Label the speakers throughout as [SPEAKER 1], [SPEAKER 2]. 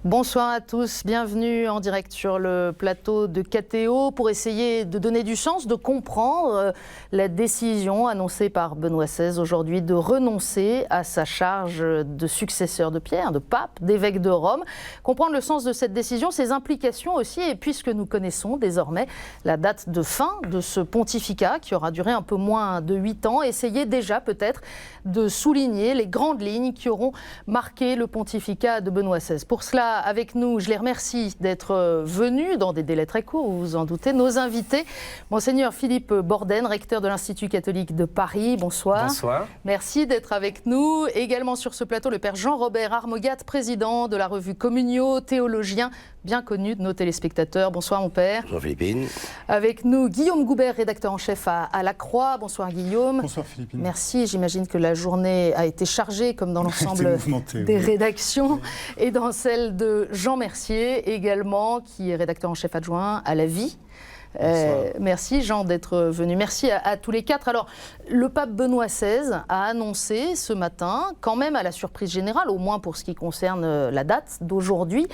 [SPEAKER 1] Bonsoir à tous, bienvenue en direct sur le plateau de KTO pour essayer de donner du sens, de comprendre la décision annoncée par Benoît XVI aujourd'hui de renoncer à sa charge de successeur de Pierre, de pape, d'évêque de Rome. Comprendre le sens de cette décision, ses implications aussi, et puisque nous connaissons désormais la date de fin de ce pontificat qui aura duré un peu moins de 8 ans, essayer déjà peut-être de souligner les grandes lignes qui auront marqué le pontificat de Benoît XVI. Pour cela, avec nous, je les remercie d'être venus dans des délais très courts, vous vous en doutez, nos invités. Monseigneur Philippe Borden, recteur de l'Institut catholique de Paris, bonsoir.
[SPEAKER 2] Bonsoir.
[SPEAKER 1] Merci d'être avec nous. Également sur ce plateau, le père Jean-Robert Armogat, président de la revue Communio, théologien bien connu de nos téléspectateurs. Bonsoir mon père.
[SPEAKER 2] Bonsoir Philippine.
[SPEAKER 1] Avec nous, Guillaume Goubert, rédacteur en chef à La Croix. Bonsoir Guillaume.
[SPEAKER 3] Bonsoir Philippine.
[SPEAKER 1] Merci, j'imagine que la journée a été chargée, comme dans l'ensemble des rédactions, et dans celle de Jean Mercier également, qui est rédacteur en chef adjoint à La Vie. Merci Jean d'être venu. Merci à tous les quatre. Alors, le pape Benoît XVI a annoncé ce matin, quand même à la surprise générale, au moins pour ce qui concerne la date d'aujourd'hui,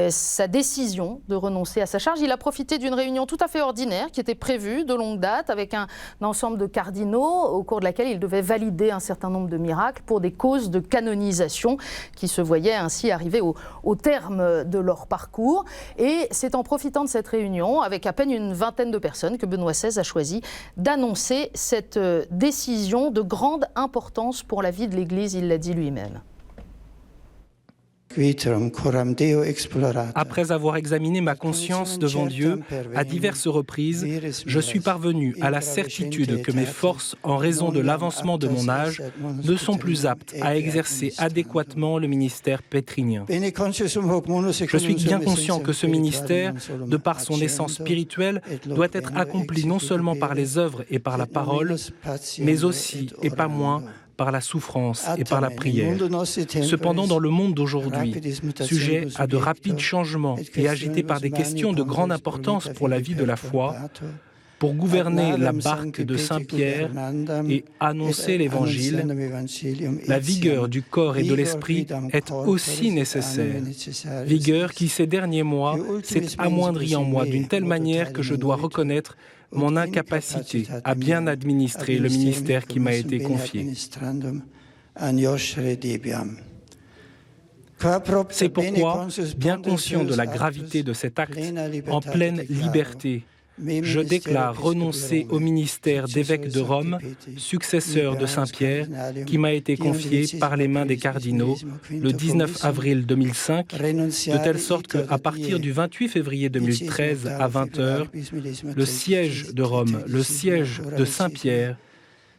[SPEAKER 1] sa décision de renoncer à sa charge. Il a profité d'une réunion tout à fait ordinaire qui était prévue de longue date avec un ensemble de cardinaux au cours de laquelle il devait valider un certain nombre de miracles pour des causes de canonisation qui se voyaient ainsi arriver au terme de leur parcours. Et c'est en profitant de cette réunion, avec à peine une vingtaine de personnes, que Benoît XVI a choisi d'annoncer cette décision de grande importance pour la vie de l'Église, il l'a dit lui-même.
[SPEAKER 4] Après avoir examiné ma conscience devant Dieu à diverses reprises, je suis parvenu à la certitude que mes forces, en raison de l'avancement de mon âge, ne sont plus aptes à exercer adéquatement le ministère pétrinien. Je suis bien conscient que ce ministère, de par son essence spirituelle, doit être accompli non seulement par les œuvres et par la parole, mais aussi, et pas moins, par la souffrance et par la prière. Cependant, dans le monde d'aujourd'hui, sujet à de rapides changements et agité par des questions de grande importance pour la vie de la foi, pour gouverner la barque de Saint-Pierre et annoncer l'Évangile, la vigueur du corps et de l'esprit est aussi nécessaire. Vigueur qui, ces derniers mois, s'est amoindrie en moi d'une telle manière que je dois reconnaître mon incapacité à bien administrer le ministère qui m'a été confié. C'est pourquoi, bien conscient de la gravité de cet acte, en pleine liberté, je déclare renoncer au ministère d'évêque de Rome, successeur de Saint-Pierre, qui m'a été confié par les mains des cardinaux le 19 avril 2005, de telle sorte qu'à partir du 28 février 2013 à 20h, le siège de Rome, le siège de Saint-Pierre,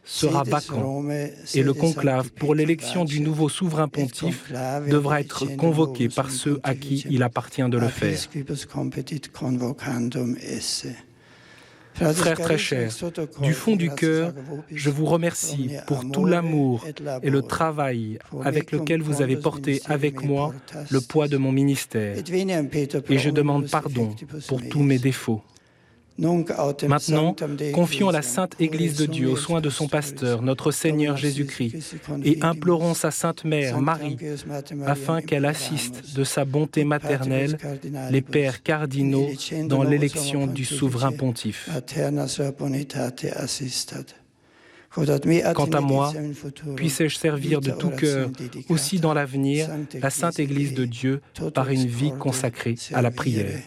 [SPEAKER 4] sera vacant et le conclave pour l'élection du nouveau souverain pontife devra être convoqué par ceux à qui il appartient de le faire. Frères très chers, du fond du cœur, je vous remercie pour tout l'amour et le travail avec lequel vous avez porté avec moi le poids de mon ministère. Et je demande pardon pour tous mes défauts. Maintenant, confions la Sainte Église de Dieu aux soins de son pasteur, notre Seigneur Jésus-Christ, et implorons sa Sainte Mère, Marie, afin qu'elle assiste de sa bonté maternelle les pères cardinaux dans l'élection du souverain pontife. Quant à moi, puisse-je servir de tout cœur, aussi dans l'avenir, la Sainte Église de Dieu par une vie consacrée à la prière.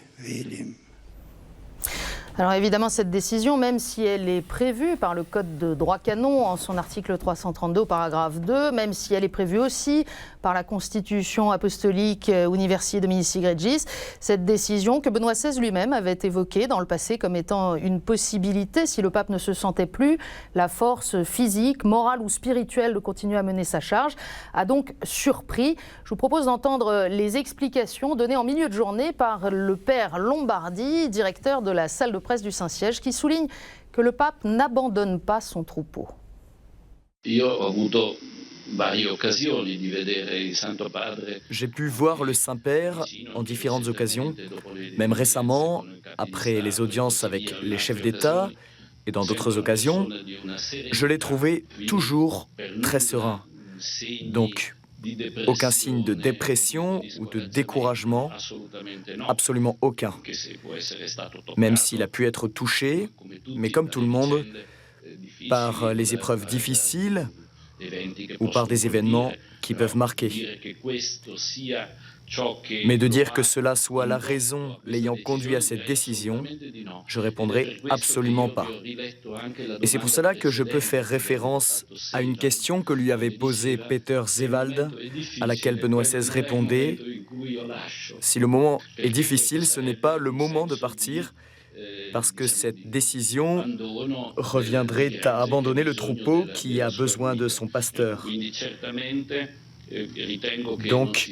[SPEAKER 1] Alors évidemment, cette décision, même si elle est prévue par le Code de droit canon en son article 332, paragraphe 2, même si elle est prévue aussi par la Constitution apostolique Universi Dominici Gregis, cette décision que Benoît XVI lui-même avait évoquée dans le passé comme étant une possibilité, si le pape ne se sentait plus la force physique, morale ou spirituelle de continuer à mener sa charge, a donc surpris. Je vous propose d'entendre les explications données en milieu de journée par le père Lombardi, directeur de la salle de presse du Saint-Siège, qui souligne que le pape n'abandonne pas son troupeau.
[SPEAKER 5] J'ai pu voir le Saint-Père en différentes occasions, même récemment, après les audiences avec les chefs d'État, et dans d'autres occasions, je l'ai trouvé toujours très serein. Donc, aucun signe de dépression ou de découragement, absolument aucun. Même s'il a pu être touché, mais comme tout le monde, par les épreuves difficiles ou par des événements qui peuvent marquer. Mais de dire que cela soit la raison l'ayant conduit à cette décision, je répondrai absolument pas. Et c'est pour cela que je peux faire référence à une question que lui avait posée Peter Zewald, à laquelle Benoît XVI répondait « Si le moment est difficile, ce n'est pas le moment de partir, parce que cette décision reviendrait à abandonner le troupeau qui a besoin de son pasteur. » Donc,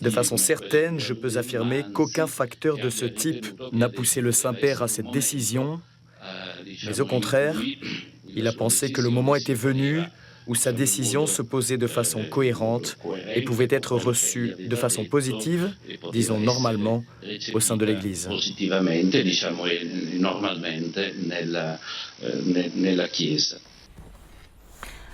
[SPEAKER 5] de façon certaine, je peux affirmer qu'aucun facteur de ce type n'a poussé le Saint-Père à cette décision, mais au contraire, il a pensé que le moment était venu où sa décision se posait de façon cohérente et pouvait être reçue de façon positive, disons normalement, au sein de l'Église.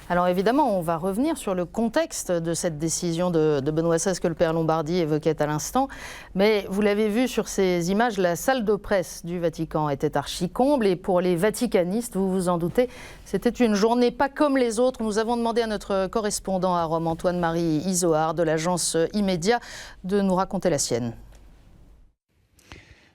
[SPEAKER 1] Alors évidemment, on va revenir sur le contexte de cette décision de Benoît XVI que le Père Lombardi évoquait à l'instant. Mais vous l'avez vu sur ces images, la salle de presse du Vatican était archi-comble. Et pour les vaticanistes, vous vous en doutez, c'était une journée pas comme les autres. Nous avons demandé à notre correspondant à Rome, Antoine-Marie Izoard, de l'agence Immédia, de nous raconter la sienne.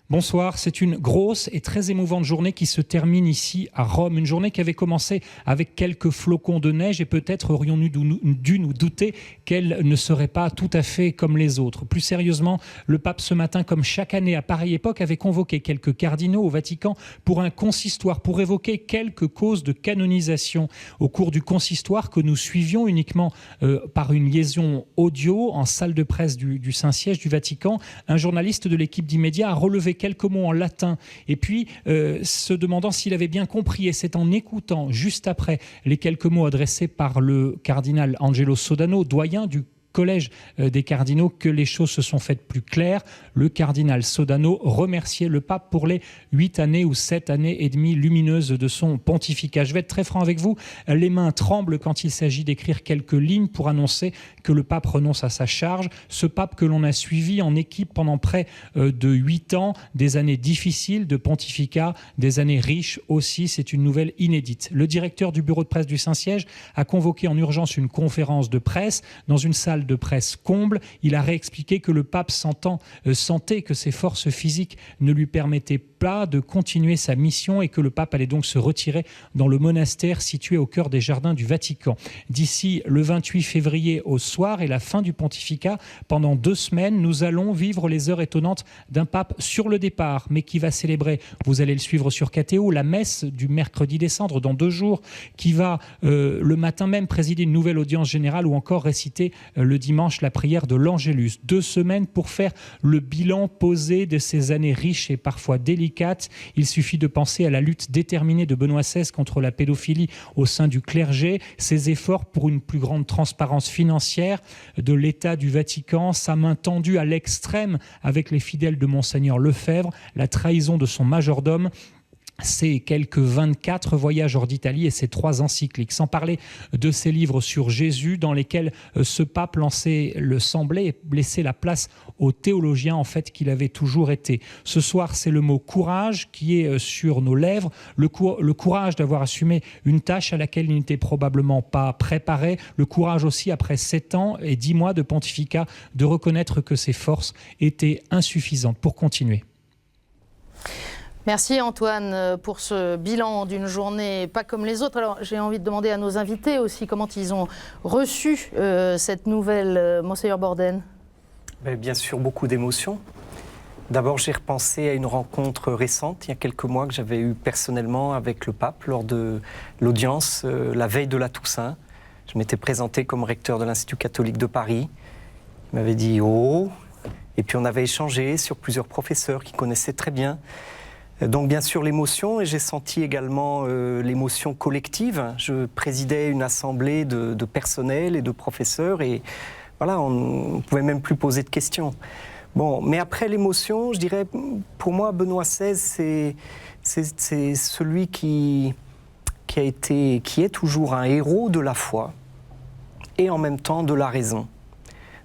[SPEAKER 2] Bonsoir, c'est une grosse et très émouvante journée qui se termine ici à Rome. Une journée qui avait commencé avec quelques flocons de neige et peut-être aurions-nous dû nous douter qu'elle ne serait pas tout à fait comme les autres. Plus sérieusement, le pape ce matin, comme chaque année à pareille époque, avait convoqué quelques cardinaux au Vatican pour un consistoire, pour évoquer quelques causes de canonisation. Au cours du consistoire que nous suivions uniquement par une liaison audio en salle de presse du Saint-Siège du Vatican, un journaliste de l'équipe d'Immédia a relevé quelques mots en latin et puis se demandant s'il avait bien compris. Et c'est en écoutant juste après les quelques mots adressés par le cardinal Angelo Sodano, doyen du collège des cardinaux, que les choses se sont faites plus claires. Le cardinal Sodano remerciait le pape pour les 8 années ou 7 années et demie lumineuses de son pontificat. Je vais être très franc avec vous, les mains tremblent quand il s'agit d'écrire quelques lignes pour annoncer que le pape renonce à sa charge. Ce pape que l'on a suivi en équipe pendant près de 8 ans, des années difficiles de pontificat, des années riches aussi, c'est une nouvelle inédite. Le directeur du bureau de presse du Saint-Siège a convoqué en urgence une conférence de presse dans une salle de presse comble. Il a réexpliqué que le pape sentait que ses forces physiques ne lui permettaient pas de continuer sa mission et que le pape allait donc se retirer dans le monastère situé au cœur des jardins du Vatican. D'ici le 28 février au soir et la fin du pontificat, pendant 2 semaines, nous allons vivre les heures étonnantes d'un pape sur le départ, mais qui va célébrer, vous allez le suivre sur KTO, la messe du mercredi des Cendres dans 2 jours, qui va le matin même présider une nouvelle audience générale ou encore réciter le dimanche la prière de l'Angélus. 2 semaines pour faire le bilan posé de ces années riches et parfois délicates. Il suffit de penser à la lutte déterminée de Benoît XVI contre la pédophilie au sein du clergé, ses efforts pour une plus grande transparence financière de l'État du Vatican, sa main tendue à l'extrême avec les fidèles de Monseigneur Lefebvre, la trahison de son majordome, ces quelques 24 voyages hors d'Italie et ces 3 encycliques. Sans parler de ces livres sur Jésus dans lesquels ce pape semblait laisser la place aux théologiens en fait qu'il avait toujours été. Ce soir, c'est le mot courage qui est sur nos lèvres, le courage d'avoir assumé une tâche à laquelle il n'était probablement pas préparé, le courage aussi après 7 ans et 10 mois de pontificat de reconnaître que ses forces étaient insuffisantes pour continuer.
[SPEAKER 1] Merci Antoine pour ce bilan d'une journée pas comme les autres. Alors j'ai envie de demander à nos invités aussi comment ils ont reçu cette nouvelle, Monseigneur Borden.
[SPEAKER 3] Bien sûr, beaucoup d'émotions. D'abord, j'ai repensé à une rencontre récente, il y a quelques mois, que j'avais eue personnellement avec le pape lors de l'audience la veille de la Toussaint. Je m'étais présenté comme recteur de l'Institut catholique de Paris. Il m'avait dit « Oh !» Et puis on avait échangé sur plusieurs professeurs qui connaissaient très bien. Donc bien sûr l'émotion, et j'ai senti également l'émotion collective. Je présidais une assemblée de personnel et de professeurs, et voilà, on ne pouvait même plus poser de questions. Bon, mais après l'émotion, je dirais, pour moi, Benoît XVI, c'est celui qui est toujours un héros de la foi et en même temps de la raison.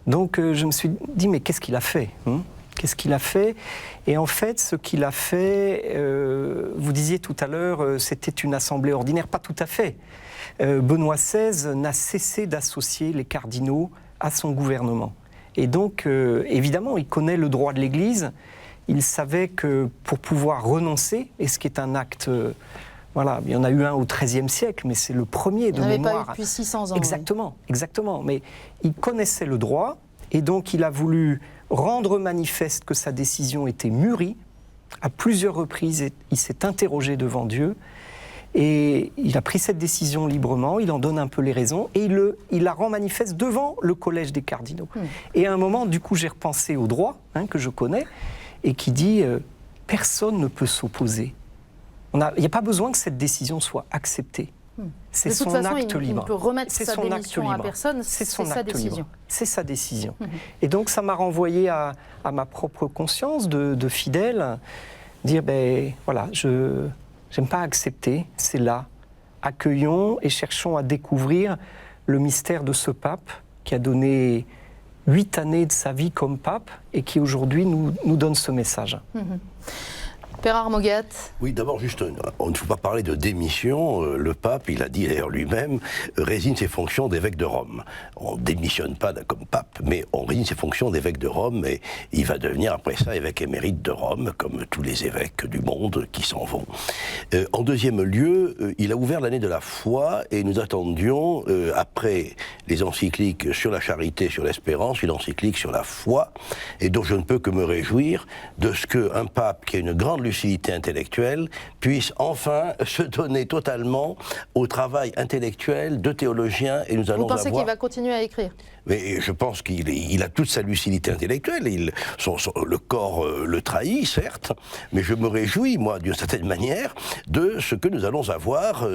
[SPEAKER 3] Donc je me suis dit, mais qu'est-ce qu'il a fait Qu'est-ce qu'il a fait? Et en fait, ce qu'il a fait, vous disiez tout à l'heure, c'était une assemblée ordinaire, pas tout à fait. Benoît XVI n'a cessé d'associer les cardinaux à son gouvernement. Et donc, évidemment, il connaît le droit de l'Église. Il savait que pour pouvoir renoncer, et ce qui est un acte... voilà, il y en a eu un au XIIIe siècle, mais c'est le premier de mémoire.
[SPEAKER 1] Il n'y en avait pas eu depuis 600 ans.
[SPEAKER 3] Exactement, exactement. Mais il connaissait le droit, et donc il a voulu rendre manifeste que sa décision était mûrie. À plusieurs reprises, il s'est interrogé devant Dieu, et il a pris cette décision librement, il en donne un peu les raisons, et il la rend manifeste devant le collège des cardinaux. Et à un moment, du coup, j'ai repensé au droit, que je connais, et qui dit personne ne peut s'opposer. Il n'y a pas besoin que cette décision soit acceptée. C'est son acte libre.
[SPEAKER 1] Il ne peut remettre sa démission à personne, c'est sa décision.
[SPEAKER 3] C'est sa décision. Et donc ça m'a renvoyé à ma propre conscience de fidèle, dire voilà, je n'aime pas accepter, c'est là. Accueillons et cherchons à découvrir le mystère de ce pape qui a donné 8 années de sa vie comme pape et qui aujourd'hui nous donne ce message.
[SPEAKER 1] Père Armogat.
[SPEAKER 6] Oui, d'abord, juste, on ne faut pas parler de démission. Le pape, il a dit d'ailleurs lui-même, résigne ses fonctions d'évêque de Rome. On ne démissionne pas comme pape, mais on résigne ses fonctions d'évêque de Rome et il va devenir après ça évêque émérite de Rome, comme tous les évêques du monde qui s'en vont. En deuxième lieu, il a ouvert l'année de la foi et nous attendions, après les encycliques sur la charité, sur l'espérance, une encyclique sur la foi, et dont je ne peux que me réjouir de ce qu'un pape qui a une grande lucidité intellectuelle puisse enfin se donner totalement au travail intellectuel de théologien, et nous allons avoir...
[SPEAKER 1] Vous pensez qu'il va continuer à écrire?
[SPEAKER 6] Mais je pense qu'il a toute sa lucidité intellectuelle. Le corps le trahit, certes, mais je me réjouis, moi, d'une certaine manière, de ce que nous allons avoir,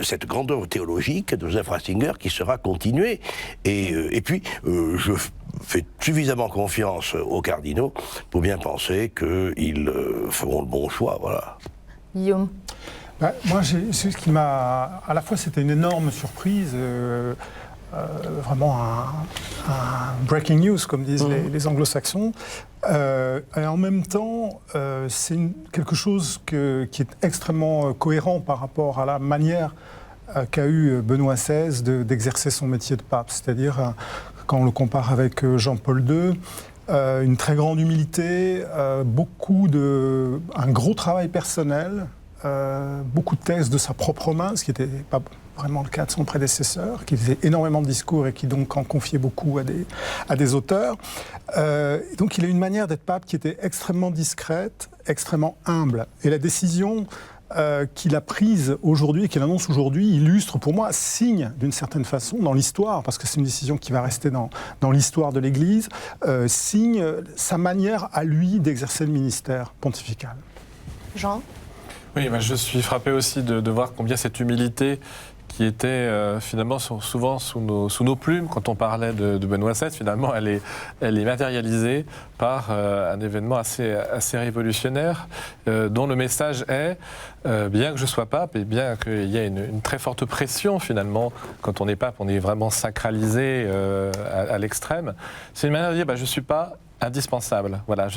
[SPEAKER 6] cette grandeur théologique de Joseph Ratzinger qui sera continuée. Et puis, je fais suffisamment confiance aux cardinaux pour bien penser qu'ils feront le bon choix, voilà.
[SPEAKER 1] Guillaume?
[SPEAKER 7] Moi, ce qui m'a... À la fois, c'était une énorme surprise... vraiment un breaking news, comme disent les anglo-saxons. Et en même temps, c'est quelque chose qui est extrêmement cohérent par rapport à la manière qu'a eu Benoît XVI d'exercer son métier de pape. C'est-à-dire, quand on le compare avec Jean-Paul II, une très grande humilité, un gros travail personnel, beaucoup de thèses de sa propre main, ce qui n'était pas vraiment le cas de son prédécesseur, qui faisait énormément de discours et qui donc en confiait beaucoup à des auteurs. Donc il a une manière d'être pape qui était extrêmement discrète, extrêmement humble. Et la décision qu'il a prise aujourd'hui et qu'il annonce aujourd'hui illustre pour moi, signe d'une certaine façon dans l'histoire, parce que c'est une décision qui va rester dans l'histoire de l'Église, signe sa manière à lui d'exercer le ministère pontifical.
[SPEAKER 1] Jean ?
[SPEAKER 8] Oui, je suis frappé aussi de voir combien cette humilité qui était finalement souvent sous nos plumes, quand on parlait de Benoît XVI, finalement, elle est matérialisée par un événement assez révolutionnaire, dont le message est, bien que je sois pape, et bien qu'il y ait une très forte pression, finalement, quand on est pape, on est vraiment sacralisé à l'extrême, c'est une manière de dire, je ne suis pas indispensable. Voilà,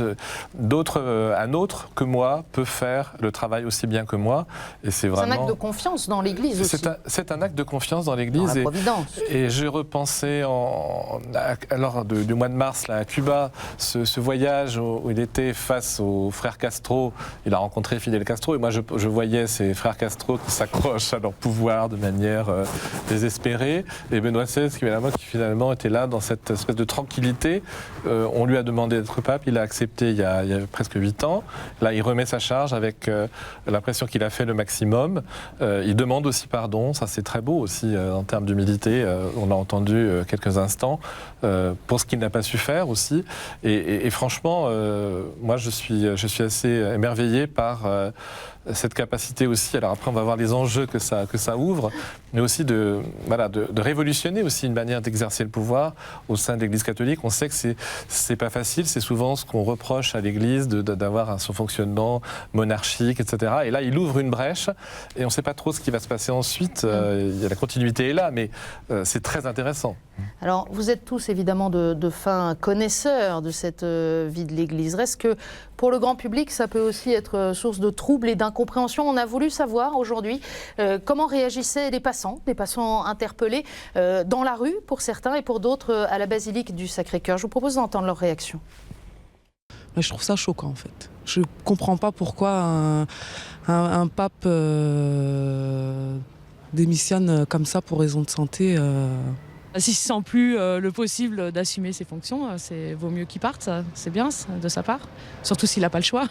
[SPEAKER 8] un autre que moi peut faire le travail aussi bien que moi. Et c'est vraiment...
[SPEAKER 1] un acte de confiance dans l'Église aussi.
[SPEAKER 8] C'est un acte de confiance dans l'Église.
[SPEAKER 1] Dans la Providence.
[SPEAKER 8] Et j'ai repensé lors du mois de mars là, à Cuba, ce voyage où il était face aux frères Castro. Il a rencontré Fidel Castro et moi je voyais ces frères Castro qui s'accrochent à leur pouvoir de manière désespérée. Et Benoît XVI qui finalement était là dans cette espèce de tranquillité. On lui a demandé d'être pape, il a accepté il y a presque 8 ans. Là, il remet sa charge avec l'impression qu'il a fait le maximum. Il demande aussi pardon, ça c'est très beau aussi en termes d'humilité. On l'a entendu quelques instants, pour ce qu'il n'a pas su faire aussi. Et franchement, moi je suis assez émerveillé par cette capacité aussi, alors après on va voir les enjeux que ça ouvre, mais aussi de révolutionner aussi une manière d'exercer le pouvoir au sein de l'Église catholique. On sait que c'est pas facile, c'est souvent ce qu'on reproche à l'Église d'avoir son fonctionnement monarchique, etc. Et là, il ouvre une brèche et on ne sait pas trop ce qui va se passer ensuite. La continuité est là, mais c'est très intéressant.
[SPEAKER 1] Alors, vous êtes tous évidemment de fins connaisseurs de cette vie de l'Église. Reste que pour le grand public, ça peut aussi être source de troubles et d'incompréhension. On a voulu savoir aujourd'hui comment réagissaient les passants interpellés dans la rue pour certains et pour d'autres à la basilique du Sacré-Cœur. Je vous propose d'entendre leur réaction.
[SPEAKER 9] Mais je trouve ça choquant en fait. Je ne comprends pas pourquoi un pape démissionne comme ça pour raison de santé.
[SPEAKER 10] S'il ne sent plus le possible d'assumer ses fonctions, vaut mieux qu'il parte, c'est bien de sa part, surtout s'il n'a pas le choix.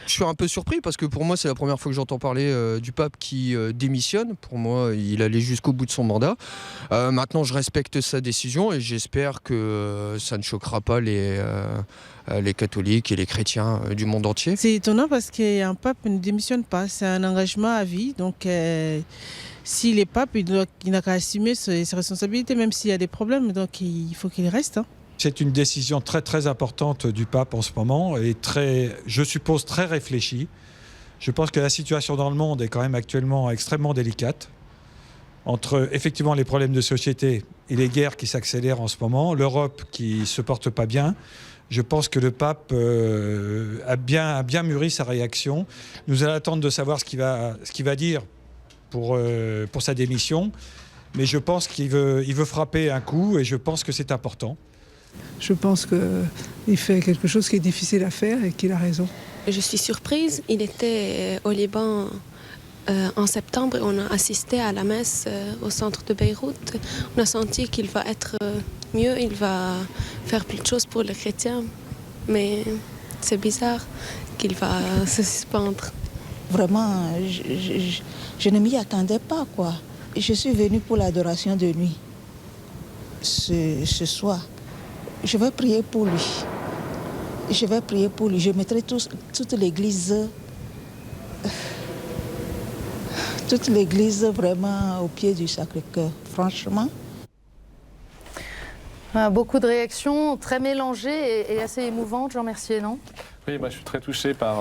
[SPEAKER 11] Je suis un peu surpris parce que pour moi c'est la première fois que j'entends parler du pape qui démissionne. Pour moi il allait jusqu'au bout de son mandat. Maintenant je respecte sa décision et j'espère que ça ne choquera pas les catholiques et les chrétiens du monde entier.
[SPEAKER 12] C'est étonnant parce qu'un pape ne démissionne pas, c'est un engagement à vie. Donc s'il est pape, il n'a qu'à assumer ses responsabilités, même s'il y a des problèmes, donc il faut qu'il reste.
[SPEAKER 13] C'est une décision très très importante du pape en ce moment et je suppose très réfléchie. Je pense que la situation dans le monde est quand même actuellement extrêmement délicate. Entre effectivement les problèmes de société et les guerres qui s'accélèrent en ce moment, l'Europe qui ne se porte pas bien, je pense que le pape a bien mûri sa réaction. Nous allons attendre de savoir ce qu'il va dire pour sa démission, mais je pense qu'il veut frapper un coup et je pense que c'est important.
[SPEAKER 14] Je pense qu'il fait quelque chose qui est difficile à faire et qu'il a raison.
[SPEAKER 15] Je suis surprise, il était au Liban en septembre, on a assisté à la messe au centre de Beyrouth. On a senti qu'il va être mieux, il va faire plus de choses pour les chrétiens, mais c'est bizarre qu'il va se suspendre.
[SPEAKER 16] Vraiment, je ne m'y attendais pas, quoi. Je suis venue pour l'adoration de nuit ce soir. Je vais prier pour lui. Je mettrai toute l'église vraiment au pied du Sacré-Cœur, franchement.
[SPEAKER 1] Beaucoup de réactions très mélangées et assez émouvantes, Jean Mercier, non ?
[SPEAKER 8] Oui, moi je suis très touché par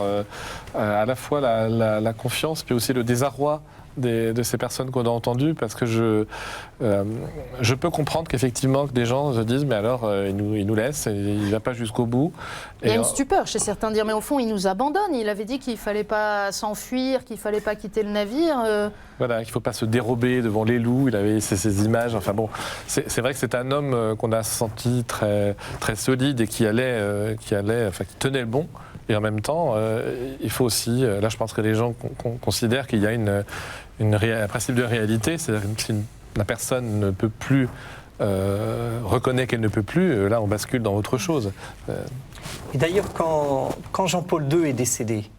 [SPEAKER 8] à la fois la confiance puis aussi le désarroi de ces personnes qu'on a entendues, parce que je peux comprendre qu'effectivement que des gens se disent mais alors il nous laisse, il ne va pas jusqu'au bout.
[SPEAKER 1] Il y a une stupeur chez certains de dire mais au fond il nous abandonne, il avait dit qu'il ne fallait pas s'enfuir, qu'il ne fallait pas quitter le navire.
[SPEAKER 8] Voilà, qu'il ne faut pas se dérober devant les loups, il avait ces images, enfin bon, c'est vrai que c'est un homme qu'on a senti très, très solide et qui tenait le bon. Et en même temps, il faut aussi, là je pense que les gens considèrent qu'il y a un principe de réalité, c'est-à-dire que si la personne ne peut plus, reconnaît qu'elle ne peut plus, là on bascule dans autre chose.
[SPEAKER 3] Et d'ailleurs, quand Jean-Paul II est décédé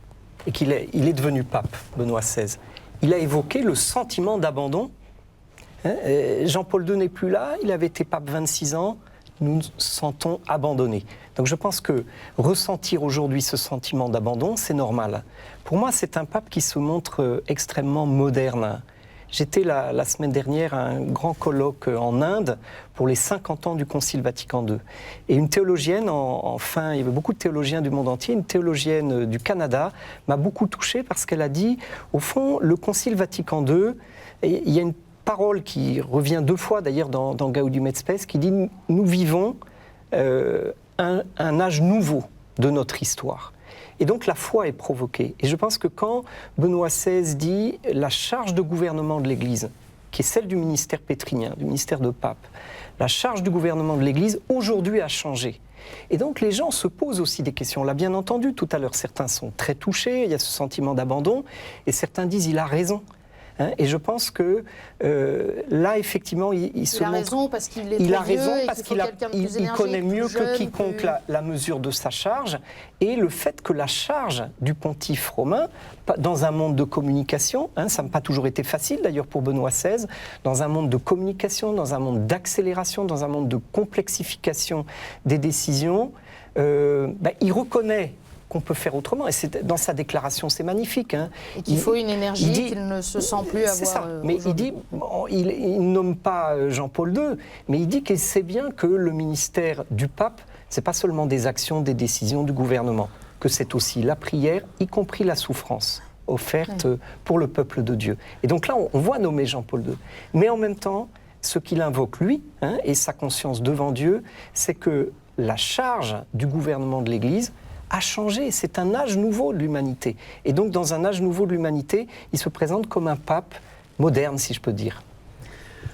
[SPEAKER 3] et qu'il est devenu pape, Benoît XVI, il a évoqué le sentiment d'abandon. Jean-Paul II n'est plus là, il avait été pape 26 ans, nous nous sentons abandonnés. Donc je pense que ressentir aujourd'hui ce sentiment d'abandon, c'est normal. Pour moi, c'est un pape qui se montre extrêmement moderne. J'étais la semaine dernière à un grand colloque en Inde pour les 50 ans du Concile Vatican II. Et une théologienne, enfin, il y avait beaucoup de théologiens du monde entier, une théologienne du Canada m'a beaucoup touché parce qu'elle a dit, au fond, le Concile Vatican II, il y a une parole qui revient 2 fois d'ailleurs dans Gaudium et Spes, qui dit « Nous vivons un âge nouveau de notre histoire ». Et donc la foi est provoquée. Et je pense que quand Benoît XVI dit « La charge de gouvernement de l'Église », qui est celle du ministère pétrinien, du ministère de pape, la charge du gouvernement de l'Église, aujourd'hui a changé. Et donc les gens se posent aussi des questions. On l'a bien entendu tout à l'heure, certains sont très touchés, il y a ce sentiment d'abandon, et certains disent « Il a raison ». Et je pense que là, effectivement, il se montre...
[SPEAKER 1] Raison parce qu'il est très vieux et qu'il faut quelqu'un de plus énergique,
[SPEAKER 3] il connaît mieux
[SPEAKER 1] plus jeune,
[SPEAKER 3] que quiconque la mesure de sa charge. Et le fait que la charge du pontife romain, dans un monde de communication, ça n'a pas toujours été facile d'ailleurs pour Benoît XVI, dans un monde de communication, dans un monde d'accélération, dans un monde de complexification des décisions, il reconnaît qu'on peut faire autrement. Et dans sa déclaration, c'est magnifique. Hein.
[SPEAKER 1] Et qu'il faut une énergie qu'il ne se sent plus avoir.
[SPEAKER 3] C'est ça. Mais il dit, il nomme pas Jean-Paul II, mais il dit qu'il sait bien que le ministère du pape, c'est pas seulement des actions, des décisions du gouvernement, que c'est aussi la prière, y compris la souffrance offerte pour le peuple de Dieu. Et donc là, on voit nommer Jean-Paul II. Mais en même temps, ce qu'il invoque, lui, et sa conscience devant Dieu, c'est que la charge du gouvernement de l'Église a changé. C'est un âge nouveau de l'humanité. Et donc, dans un âge nouveau de l'humanité, il se présente comme un pape moderne, si je peux dire.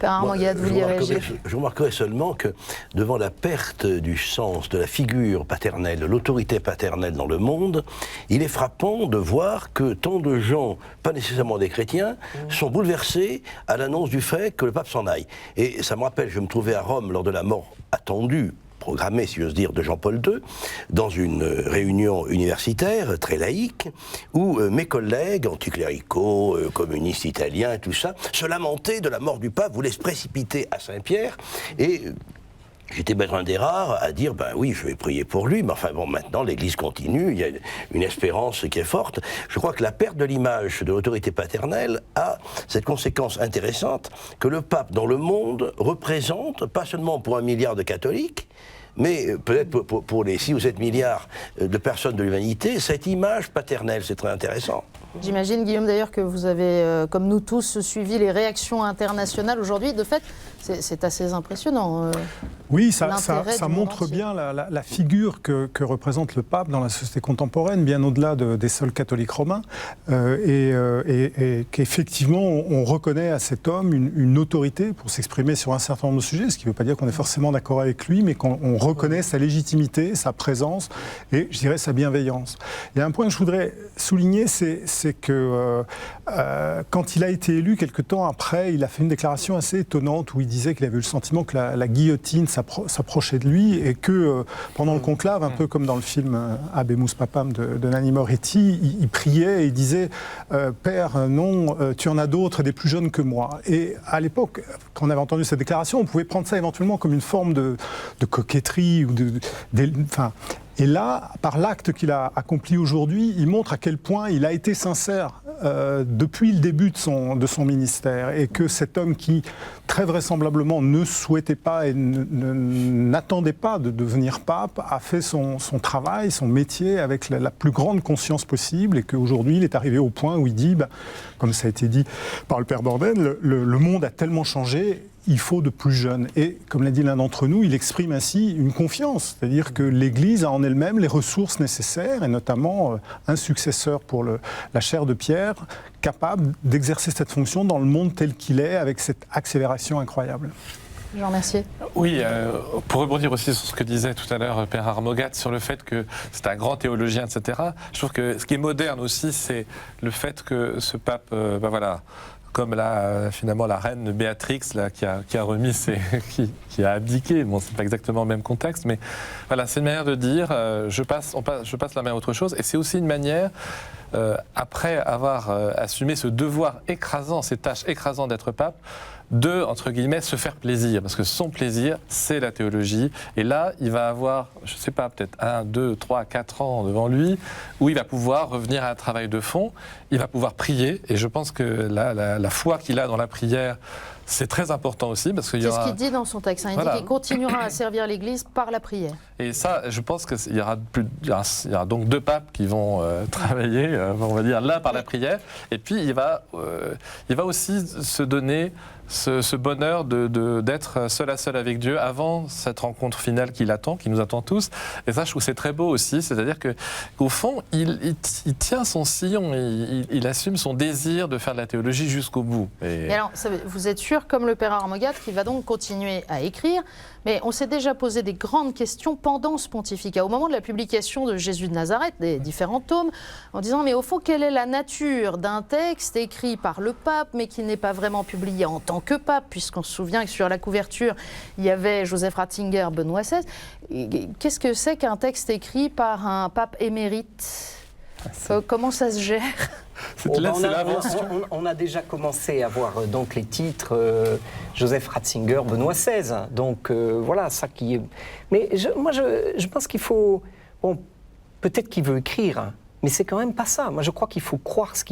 [SPEAKER 6] Je remarquerai seulement que devant la perte du sens de la figure paternelle, de l'autorité paternelle dans le monde, il est frappant de voir que tant de gens, pas nécessairement des chrétiens, sont bouleversés à l'annonce du fait que le pape s'en aille. Et ça me rappelle, je me trouvais à Rome lors de la mort attendue, programmée, si j'ose dire, de Jean-Paul II, dans une réunion universitaire très laïque, où mes collègues anticléricaux, communistes italiens, tout ça, se lamentaient de la mort du pape, voulaient se précipiter à Saint-Pierre, et j'étais peut-être un des rares à dire, ben oui, je vais prier pour lui, mais enfin bon, maintenant l'Église continue, il y a une espérance qui est forte. Je crois que la perte de l'image de l'autorité paternelle a cette conséquence intéressante que le pape dans le monde représente, pas seulement pour 1 milliard de catholiques, mais peut-être pour les 6 ou 7 milliards de personnes de l'humanité, cette image paternelle, c'est très intéressant.
[SPEAKER 1] J'imagine, Guillaume, d'ailleurs, que vous avez, comme nous tous, suivi les réactions internationales aujourd'hui. De fait, c'est assez impressionnant.
[SPEAKER 7] Oui, ça montre bien la figure que représente le pape dans la société contemporaine, bien au-delà des seuls catholiques romains, et qu'effectivement, on reconnaît à cet homme une autorité pour s'exprimer sur un certain nombre de sujets, ce qui ne veut pas dire qu'on est forcément d'accord avec lui, mais qu'on reconnaît sa légitimité, sa présence et, je dirais, sa bienveillance. Il y a un point que je voudrais souligner, c'est que quand il a été élu, quelque temps après, il a fait une déclaration assez étonnante où il disait qu'il avait eu le sentiment que la guillotine s'approchait de lui et que pendant le conclave, un peu comme dans le film Habemus Papam de Nanni Moretti, il priait et il disait « Père, non, tu en as d'autres, des plus jeunes que moi ». Et à l'époque, quand on avait entendu cette déclaration, on pouvait prendre ça éventuellement comme une forme de coquetterie ou et là, par l'acte qu'il a accompli aujourd'hui, il montre à quel point il a été sincère depuis le début de son ministère et que cet homme qui, très vraisemblablement, ne souhaitait pas et n'attendait pas de devenir pape, a fait son travail, son métier avec la plus grande conscience possible et qu'aujourd'hui, il est arrivé au point où il dit, comme ça a été dit par le père Borden, le monde a tellement changé, il faut de plus jeunes. Et comme l'a dit l'un d'entre nous, il exprime ainsi une confiance, c'est-à-dire que l'Église a en elle-même les ressources nécessaires, et notamment un successeur pour la chaire de Pierre, capable d'exercer cette fonction dans le monde tel qu'il est, avec cette accélération incroyable.
[SPEAKER 1] Jean Mercier.
[SPEAKER 8] Oui, pour rebondir aussi sur ce que disait tout à l'heure Père Armogat, sur le fait que c'est un grand théologien, etc., je trouve que ce qui est moderne aussi, c'est le fait que ce pape, comme finalement la reine Béatrix là, qui a remis qui a abdiqué. Bon, c'est pas exactement le même contexte, mais voilà, c'est une manière de dire je passe la main à autre chose. Et c'est aussi une manière, après avoir assumé ce devoir écrasant, ces tâches écrasantes d'être pape, de, entre guillemets, se faire plaisir. Parce que son plaisir, c'est la théologie. Et là, il va avoir, je ne sais pas, peut-être 1, 2, 3, 4 ans devant lui, où il va pouvoir revenir à un travail de fond. Il va pouvoir prier. Et je pense que la foi qu'il a dans la prière, c'est très important aussi. Parce qu'il y aura...
[SPEAKER 1] C'est ce qu'il dit dans son texte. Il dit qu'il continuera à servir l'Église par la prière. Et
[SPEAKER 8] ça, je pense qu'il y aura donc 2 papes qui vont travailler, on va dire, l'un par la prière. Et puis, il va aussi se donner ce bonheur d'être seul à seul avec Dieu avant cette rencontre finale qui nous attend tous. Et ça, je trouve que c'est très beau aussi. C'est-à-dire qu'au fond, il tient son sillon, il assume son désir de faire de la théologie jusqu'au bout.
[SPEAKER 1] Et alors, vous êtes sûr, comme le père Armogat, qui va donc continuer à écrire, mais on s'est déjà posé des grandes questions pendant ce pontificat, au moment de la publication de Jésus de Nazareth, des différents tomes, en disant, mais au fond, quelle est la nature d'un texte écrit par le pape, mais qui n'est pas vraiment publié en tant que pape, puisqu'on se souvient que sur la couverture, il y avait Joseph Ratzinger, Benoît XVI. Qu'est-ce que c'est qu'un texte écrit par un pape émérite ? Comment ça se gère ?
[SPEAKER 3] On a déjà commencé à voir donc les titres Joseph Ratzinger, Benoît XVI. Donc voilà, ça qui est. Mais moi, je pense qu'il faut. Bon, peut-être qu'il veut écrire, hein, mais c'est quand même pas ça. Moi, je crois qu'il faut croire ce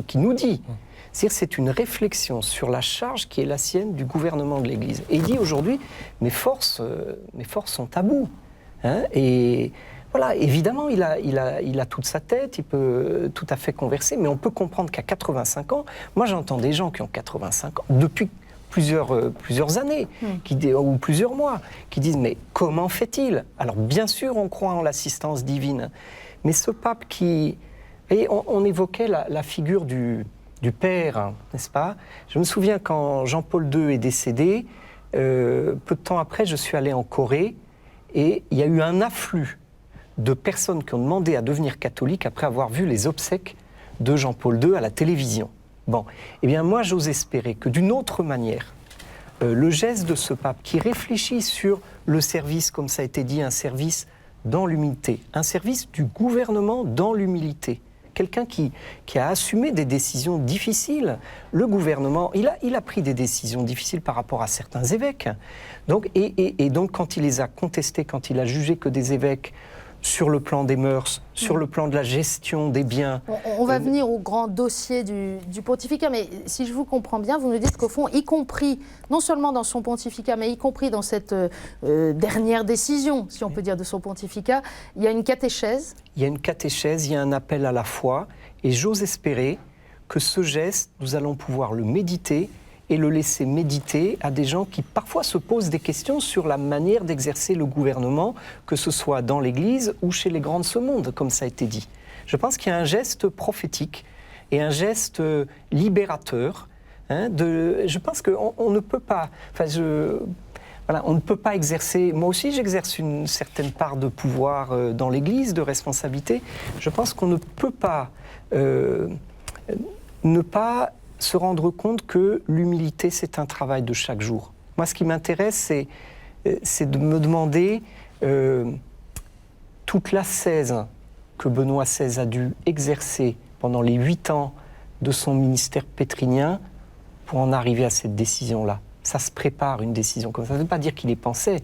[SPEAKER 3] qu'il nous dit. C'est-à-dire, c'est une réflexion sur la charge qui est la sienne du gouvernement de l'Église. Et il dit aujourd'hui, mes forces sont à bout. Hein, et voilà, évidemment, il a toute sa tête, il peut tout à fait converser, mais on peut comprendre qu'à 85 ans, moi j'entends des gens qui ont 85 ans, depuis plusieurs années, ou plusieurs mois, qui disent, mais comment fait-il? Alors bien sûr, on croit en l'assistance divine, mais ce pape qui... Et on évoquait la figure du père, hein, n'est-ce pas? Je me souviens quand Jean-Paul II est décédé, peu de temps après, je suis allé en Corée, et il y a eu un afflux de personnes qui ont demandé à devenir catholiques après avoir vu les obsèques de Jean-Paul II à la télévision. Bon, eh bien moi j'ose espérer que d'une autre manière, le geste de ce pape qui réfléchit sur le service, comme ça a été dit, un service dans l'humilité, un service du gouvernement dans l'humilité, quelqu'un qui a assumé des décisions difficiles. Le gouvernement, il a pris des décisions difficiles par rapport à certains évêques. Donc, et donc quand il les a contestés, quand il a jugé que des évêques sur le plan des mœurs, sur le plan de la gestion des biens.
[SPEAKER 1] On va venir au grand dossier du pontificat, mais si je vous comprends bien, vous nous dites qu'au fond, y compris, non seulement dans son pontificat, mais y compris dans cette dernière décision, si on peut dire, de son pontificat, il y a une catéchèse.
[SPEAKER 3] Il y a une catéchèse, il y a un appel à la foi, et j'ose espérer que ce geste, nous allons pouvoir le méditer et le laisser méditer à des gens qui parfois se posent des questions sur la manière d'exercer le gouvernement, que ce soit dans l'Église ou chez les grands de ce monde, comme ça a été dit. Je pense qu'il y a un geste prophétique et un geste libérateur. Hein, je pense qu'on ne peut pas... Voilà, on ne peut pas exercer... Moi aussi, j'exerce une certaine part de pouvoir dans l'Église, de responsabilité. Je pense qu'on ne peut pas ne pas se rendre compte que l'humilité, c'est un travail de chaque jour. Moi, ce qui m'intéresse, c'est de me demander toute l'ascèse que Benoît XVI a dû exercer pendant les 8 ans de son ministère pétrinien pour en arriver à cette décision-là. Ça se prépare, une décision comme ça. Ça ne veut pas dire qu'il y pensait,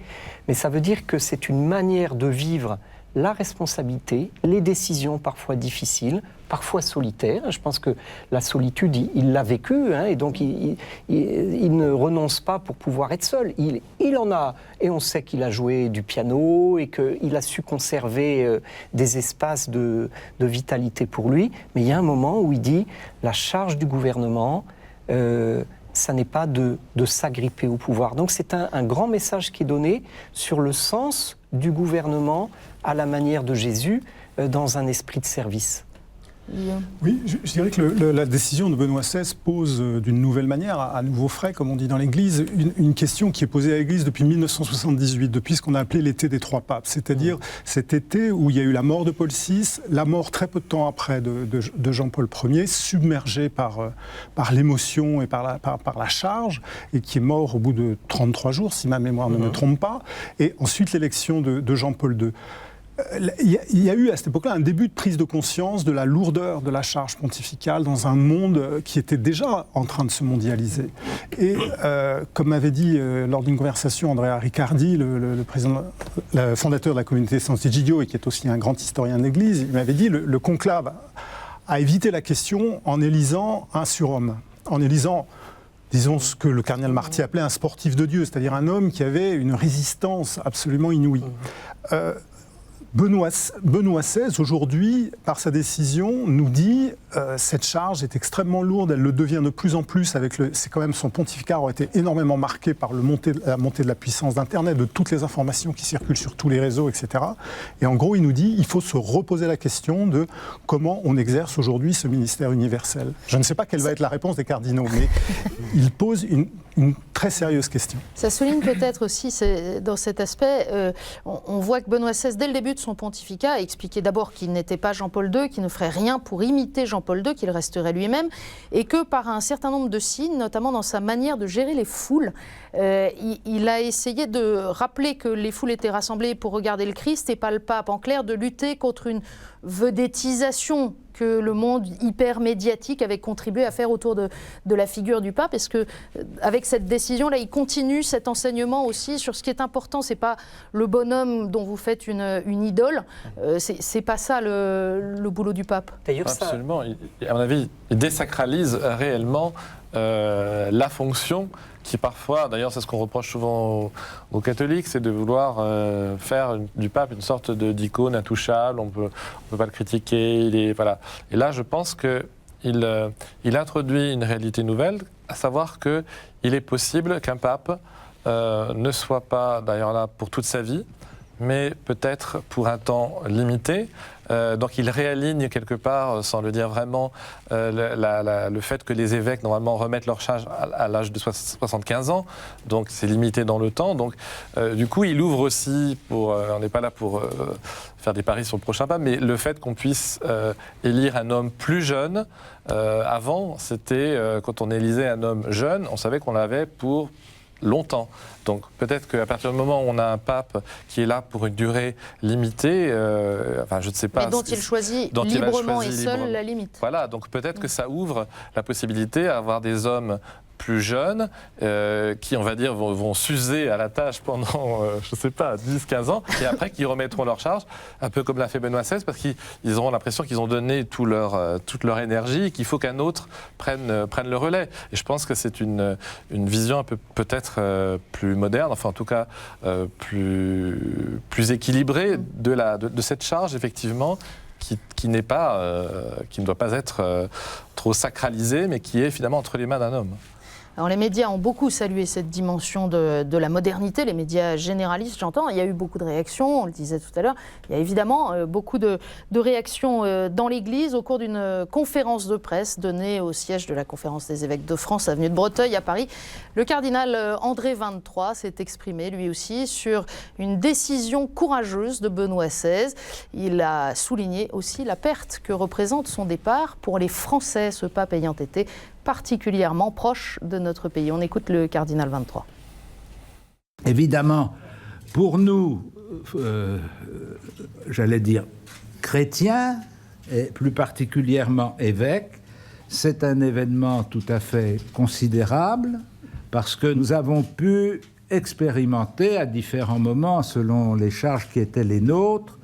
[SPEAKER 3] mais ça veut dire que c'est une manière de vivre la responsabilité, les décisions parfois difficiles, parfois solitaires. Je pense que la solitude, il l'a vécu, hein, et donc il ne renonce pas pour pouvoir être seul. Il en a, et on sait qu'il a joué du piano et qu'il a su conserver des espaces de vitalité pour lui. Mais il y a un moment où il dit, la charge du gouvernement, ça n'est pas de s'agripper au pouvoir. Donc c'est un grand message qui est donné sur le sens du gouvernement à la manière de Jésus, dans un esprit de service.
[SPEAKER 7] Oui, je dirais que la décision de Benoît XVI pose d'une nouvelle manière, à nouveau frais, comme on dit dans l'Église, une question qui est posée à l'Église depuis 1978, depuis ce qu'on a appelé l'été des 3 papes, c'est-à-dire cet été où il y a eu la mort de Paul VI, la mort très peu de temps après de Jean-Paul Ier, submergé par l'émotion et par la charge, et qui est mort au bout de 33 jours, si ma mémoire ne me trompe pas, et ensuite l'élection de Jean-Paul II. Il y a eu à cette époque-là un début de prise de conscience de la lourdeur de la charge pontificale dans un monde qui était déjà en train de se mondialiser. Et comme m'avait dit lors d'une conversation Andrea Riccardi, le fondateur de la communauté Sant'Egidio et qui est aussi un grand historien de l'Église, il m'avait dit le conclave a évité la question en élisant un surhomme, en élisant, disons, ce que le cardinal Marty appelait un sportif de Dieu, c'est-à-dire un homme qui avait une résistance absolument inouïe. Benoît XVI, aujourd'hui, par sa décision, nous dit cette charge est extrêmement lourde, elle le devient de plus en plus. C'est quand même son pontificat a été énormément marqué par la montée de la puissance d'Internet, de toutes les informations qui circulent sur tous les réseaux, etc. Et en gros, il nous dit il faut se reposer la question de comment on exerce aujourd'hui ce ministère universel. Je ne sais pas quelle va être la réponse des cardinaux, mais il pose une très sérieuse question.
[SPEAKER 1] Ça souligne peut-être aussi, dans cet aspect, on voit que Benoît XVI, dès le début de son pontificat, a expliqué d'abord qu'il n'était pas Jean-Paul II, qu'il ne ferait rien pour imiter Jean-Paul II, qu'il resterait lui-même, et que par un certain nombre de signes, notamment dans sa manière de gérer les foules, il a essayé de rappeler que les foules étaient rassemblées pour regarder le Christ et pas le pape, en clair, de lutter contre une vedettisation que le monde hyper médiatique avait contribué à faire autour de la figure du pape. Est-ce que, avec cette décision-là, il continue cet enseignement aussi sur ce qui est important? C'est pas le bonhomme dont vous faites une idole, c'est pas ça le boulot du pape.
[SPEAKER 8] Absolument. À mon avis, il désacralise réellement la fonction qui parfois, d'ailleurs c'est ce qu'on reproche souvent aux catholiques, c'est de vouloir faire du pape une sorte d'icône intouchable, on peut pas le critiquer, voilà. Et là je pense qu'il introduit une réalité nouvelle, à savoir qu'il est possible qu'un pape ne soit pas d'ailleurs là pour toute sa vie, mais peut-être pour un temps limité. Donc il réaligne quelque part, sans le dire vraiment, le fait que les évêques normalement remettent leur charge à l'âge de 75 ans, donc c'est limité dans le temps. Donc du coup il ouvre aussi, on n'est pas là pour faire des paris sur le prochain pape, mais le fait qu'on puisse élire un homme plus jeune, avant c'était quand on élisait un homme jeune, on savait qu'on l'avait pour longtemps. Donc peut-être qu'à partir du moment où on a un pape qui est là pour une durée limitée, enfin je ne sais pas...
[SPEAKER 1] Mais dont il choisit librement et seul la limite.
[SPEAKER 8] Voilà, donc peut-être que ça ouvre la possibilité à avoir des hommes plus jeunes qui, on va dire, vont s'user à la tâche pendant, je ne sais pas, 10-15 ans, et après qui remettront leur charge, un peu comme l'a fait Benoît XVI, parce qu'ils auront l'impression qu'ils ont donné toute leur énergie et qu'il faut qu'un autre prenne le relais. Et je pense que c'est une vision un peu peut-être plus moderne, enfin en tout cas plus équilibrée de cette charge, effectivement, qui ne doit pas être trop sacralisée, mais qui est finalement entre les mains d'un homme.
[SPEAKER 1] Alors les médias ont beaucoup salué cette dimension de la modernité, les médias généralistes, j'entends. Il y a eu beaucoup de réactions, on le disait tout à l'heure. Il y a évidemment beaucoup de réactions dans l'Église au cours d'une conférence de presse donnée au siège de la Conférence des évêques de France, avenue de Breteuil à Paris. Le cardinal André XXIII s'est exprimé lui aussi sur une décision courageuse de Benoît XVI. Il a souligné aussi la perte que représente son départ pour les Français, ce pape ayant été particulièrement proche de notre pays. On écoute le cardinal XXIII.
[SPEAKER 17] Évidemment, pour nous, j'allais dire chrétiens, et plus particulièrement évêques, c'est un événement tout à fait considérable parce que nous avons pu expérimenter à différents moments, selon les charges qui étaient les nôtres,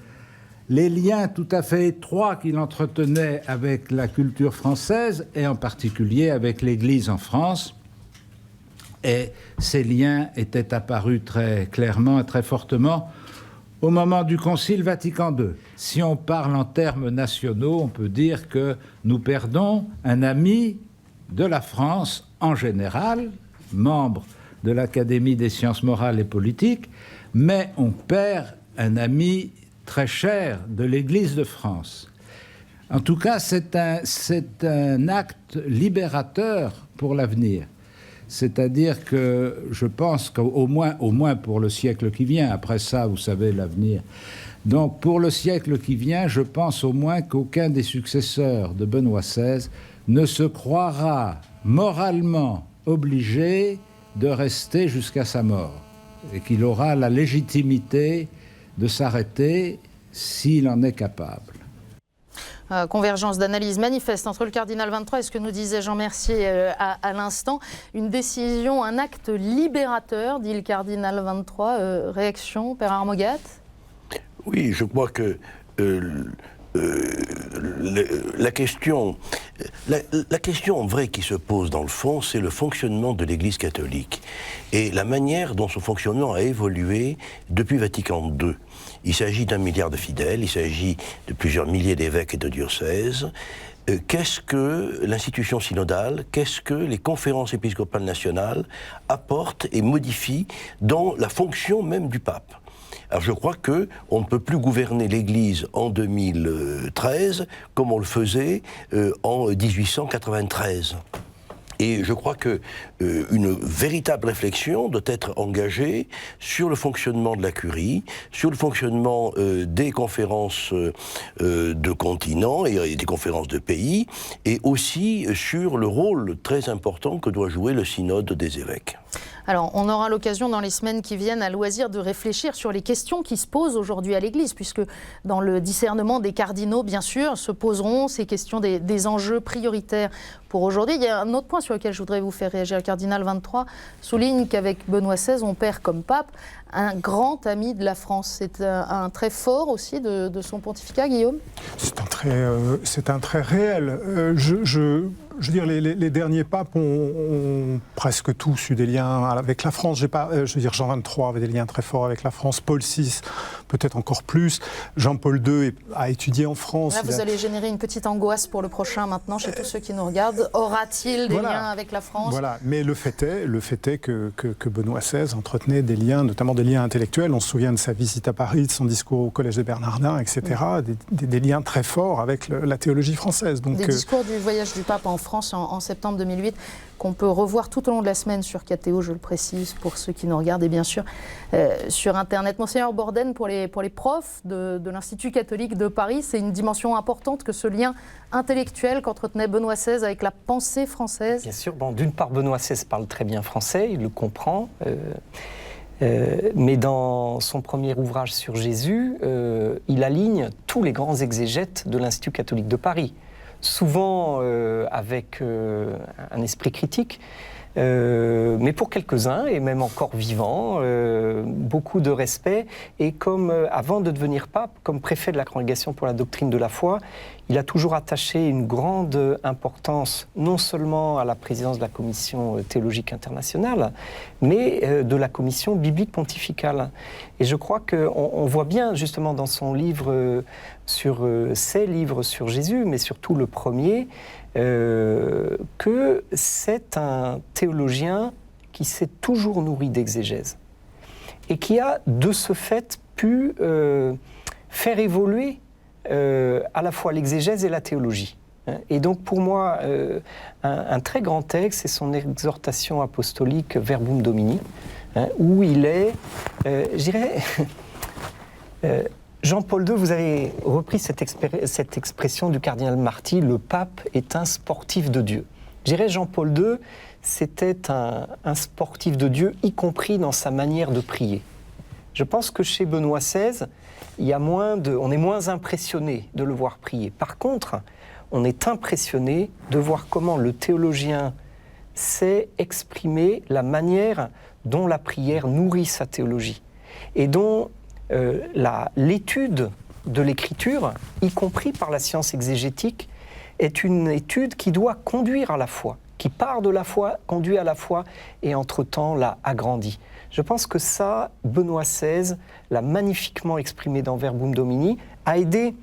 [SPEAKER 17] les liens tout à fait étroits qu'il entretenait avec la culture française et en particulier avec l'Église en France. Et ces liens étaient apparus très clairement et très fortement au moment du Concile Vatican II. Si on parle en termes nationaux, on peut dire que nous perdons un ami de la France en général, membre de l'Académie des sciences morales et politiques, mais on perd un ami très cher de l'Église de France. En tout cas, c'est un acte libérateur pour l'avenir. C'est-à-dire que je pense qu'au moins pour le siècle qui vient, après ça, vous savez, l'avenir. Donc, pour le siècle qui vient, je pense au moins qu'aucun des successeurs de Benoît XVI ne se croira moralement obligé de rester jusqu'à sa mort et qu'il aura la légitimité de s'arrêter s'il en est capable.
[SPEAKER 1] Convergence d'analyse manifeste entre le cardinal XXIII et ce que nous disait Jean Mercier à l'instant. Une décision, un acte libérateur, dit le cardinal XXIII. Réaction, Père Armogat ?
[SPEAKER 6] Oui, je crois que la question vraie qui se pose dans le fond, c'est le fonctionnement de l'Église catholique et la manière dont son fonctionnement a évolué depuis Vatican II. Il s'agit d'1 milliard de fidèles, il s'agit de plusieurs milliers d'évêques et de diocèses. Qu'est-ce que l'institution synodale, qu'est-ce que les conférences épiscopales nationales apportent et modifient dans la fonction même du pape ? Alors je crois qu'on ne peut plus gouverner l'Église en 2013 comme on le faisait en 1893. Et je crois qu'une véritable réflexion doit être engagée sur le fonctionnement de la curie, sur le fonctionnement des conférences de continents et des conférences de pays, et aussi sur le rôle très important que doit jouer le synode des évêques.
[SPEAKER 1] Alors, on aura l'occasion dans les semaines qui viennent à loisir de réfléchir sur les questions qui se posent aujourd'hui à l'Église, puisque dans le discernement des cardinaux, bien sûr, se poseront ces questions des enjeux prioritaires pour aujourd'hui. Il y a un autre point sur lequel je voudrais vous faire réagir. Le cardinal 23 souligne qu'avec Benoît XVI, on perd comme pape un grand ami de la France. C'est un trait fort aussi de son pontificat, Guillaume ?
[SPEAKER 7] C'est un trait réel. Je veux dire, les derniers papes ont presque tous eu des liens avec la France. Je veux dire, Jean XXIII avait des liens très forts avec la France. Paul VI, peut-être encore plus. Jean-Paul II a étudié en France.
[SPEAKER 1] Là, vous allez générer une petite angoisse pour le prochain maintenant chez tous ceux qui nous regardent. Aura-t-il des liens avec la France ?
[SPEAKER 7] Voilà, mais le fait est que Benoît XVI entretenait des liens, notamment des liens intellectuels. On se souvient de sa visite à Paris, de son discours au Collège des Bernardins, etc. Des liens très forts avec la théologie française. Donc,
[SPEAKER 1] des discours du voyage du pape en France en septembre 2008, qu'on peut revoir tout au long de la semaine sur KTO, je le précise, pour ceux qui nous regardent, et bien sûr sur Internet. Monseigneur Borden, pour les profs de l'Institut catholique de Paris, c'est une dimension importante que ce lien intellectuel qu'entretenait Benoît XVI avec la pensée française.
[SPEAKER 3] Bien sûr, d'une part, Benoît XVI parle très bien français, il le comprend, mais dans son premier ouvrage sur Jésus, il aligne tous les grands exégètes de l'Institut catholique de Paris, souvent avec un esprit critique, mais pour quelques-uns, et même encore vivants, beaucoup de respect. Et comme avant de devenir pape, comme préfet de la Congrégation pour la doctrine de la foi, il a toujours attaché une grande importance, non seulement à la présidence de la Commission théologique internationale, mais de la Commission biblique pontificale. Et je crois qu'on voit bien, justement, dans son livre ses livres sur Jésus, mais surtout le premier, que c'est un théologien qui s'est toujours nourri d'exégèse et qui a, de ce fait, pu faire évoluer à la fois l'exégèse et la théologie. Et donc pour moi, un très grand texte, c'est son exhortation apostolique Verbum Domini, où il est, je dirais... Jean-Paul II, vous avez repris cette expression du cardinal Marty, le pape est un sportif de Dieu. Je dirais Jean-Paul II, c'était un sportif de Dieu, y compris dans sa manière de prier. Je pense que chez Benoît XVI, on est moins impressionné de le voir prier. Par contre, on est impressionné de voir comment le théologien sait exprimer la manière dont la prière nourrit sa théologie et dont l'étude de l'écriture, y compris par la science exégétique, est une étude qui doit conduire à la foi, qui part de la foi, conduit à la foi et entre-temps l'a agrandit. Je pense que ça, Benoît XVI l'a magnifiquement exprimé dans Verbum Domini, a aidé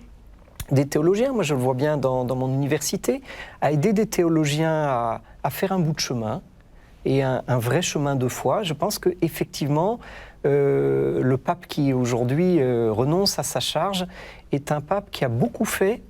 [SPEAKER 3] des théologiens, moi je le vois bien dans mon université, a aidé des théologiens à faire un bout de chemin et un vrai chemin de foi. Je pense qu'effectivement, le pape qui aujourd'hui renonce à sa charge est un pape qui a beaucoup fait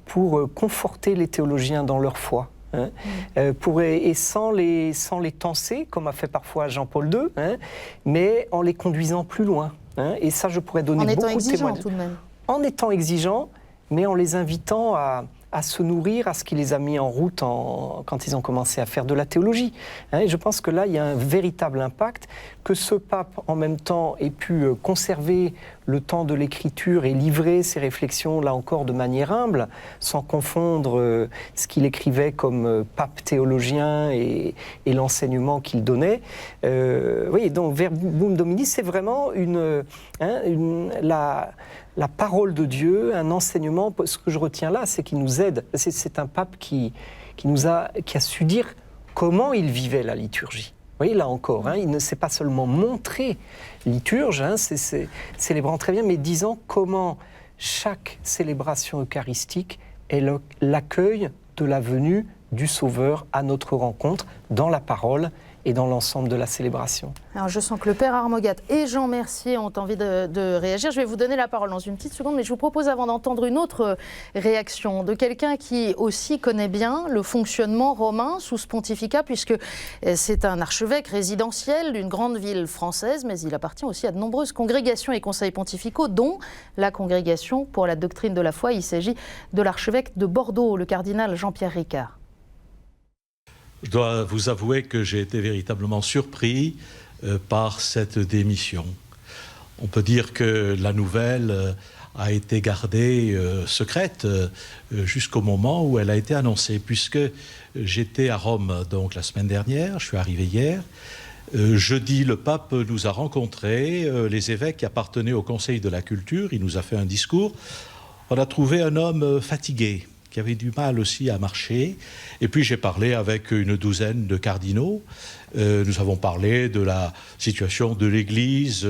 [SPEAKER 3] pour conforter les théologiens dans leur foi. Et sans les tenser, comme a fait parfois Jean-Paul II, mais en les conduisant plus loin. Et ça, je pourrais donner beaucoup de témoignages.
[SPEAKER 1] En étant exigeant, tout de même.
[SPEAKER 3] En étant exigeant, mais en les invitant à se nourrir à ce qui les a mis en route quand ils ont commencé à faire de la théologie. Et je pense que là, il y a un véritable impact, que ce pape, en même temps, ait pu conserver le temps de l'écriture et livrer ses réflexions, là encore, de manière humble, sans confondre ce qu'il écrivait comme pape théologien et l'enseignement qu'il donnait. Oui, donc Verbum Domini, c'est vraiment la parole de Dieu, un enseignement. Ce que je retiens là, c'est qu'il nous aide. C'est un pape qui a su dire comment il vivait la liturgie. Vous voyez, là encore, il ne s'est pas seulement montré liturge, célébrant très bien, mais disant comment chaque célébration eucharistique est l'accueil de la venue du Sauveur à notre rencontre dans la parole et dans l'ensemble de la célébration.
[SPEAKER 1] Alors je sens que le Père Armogat et Jean Mercier ont envie de réagir. Je vais vous donner la parole dans une petite seconde, mais je vous propose avant d'entendre une autre réaction de quelqu'un qui aussi connaît bien le fonctionnement romain sous ce pontificat, puisque c'est un archevêque résidentiel d'une grande ville française, mais il appartient aussi à de nombreuses congrégations et conseils pontificaux, dont la Congrégation pour la doctrine de la foi. Il s'agit de l'archevêque de Bordeaux, le cardinal Jean-Pierre Ricard.
[SPEAKER 18] Je dois vous avouer que j'ai été véritablement surpris par cette démission. On peut dire que la nouvelle a été gardée secrète jusqu'au moment où elle a été annoncée, puisque j'étais à Rome donc la semaine dernière, je suis arrivé hier. Jeudi, le pape nous a rencontrés, les évêques qui appartenaient au Conseil de la Culture, il nous a fait un discours. On a trouvé un homme fatigué, qui avait du mal aussi à marcher. Et puis j'ai parlé avec une douzaine de cardinaux. Nous avons parlé de la situation de l'Église,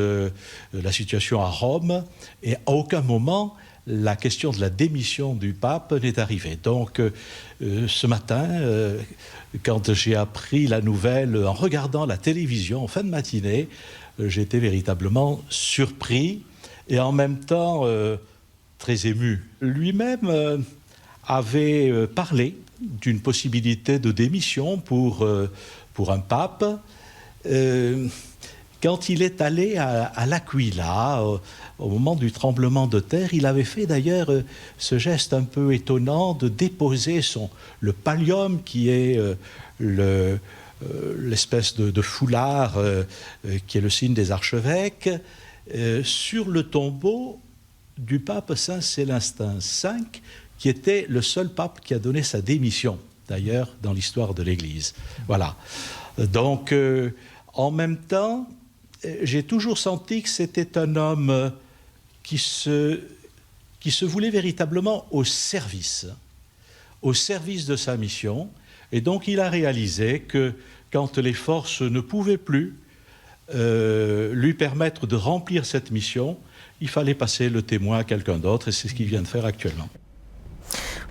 [SPEAKER 18] la situation à Rome, et à aucun moment la question de la démission du pape n'est arrivée. Donc ce matin, quand j'ai appris la nouvelle en regardant la télévision en fin de matinée, j'ai été véritablement surpris et en même temps très ému. Lui-même avait parlé d'une possibilité de démission pour un pape. Quand il est allé à l'Aquila, au moment du tremblement de terre, il avait fait d'ailleurs ce geste un peu étonnant de déposer le pallium, qui est l'espèce de foulard qui est le signe des archevêques, sur le tombeau du pape Saint Célestin V, qui était le seul pape qui a donné sa démission, d'ailleurs, dans l'histoire de l'Église. Voilà. Donc, en même temps, j'ai toujours senti que c'était un homme qui se voulait véritablement au service de sa mission. Et donc, il a réalisé que quand les forces ne pouvaient plus lui permettre de remplir cette mission, il fallait passer le témoin à quelqu'un d'autre, et c'est ce qu'il vient de faire actuellement.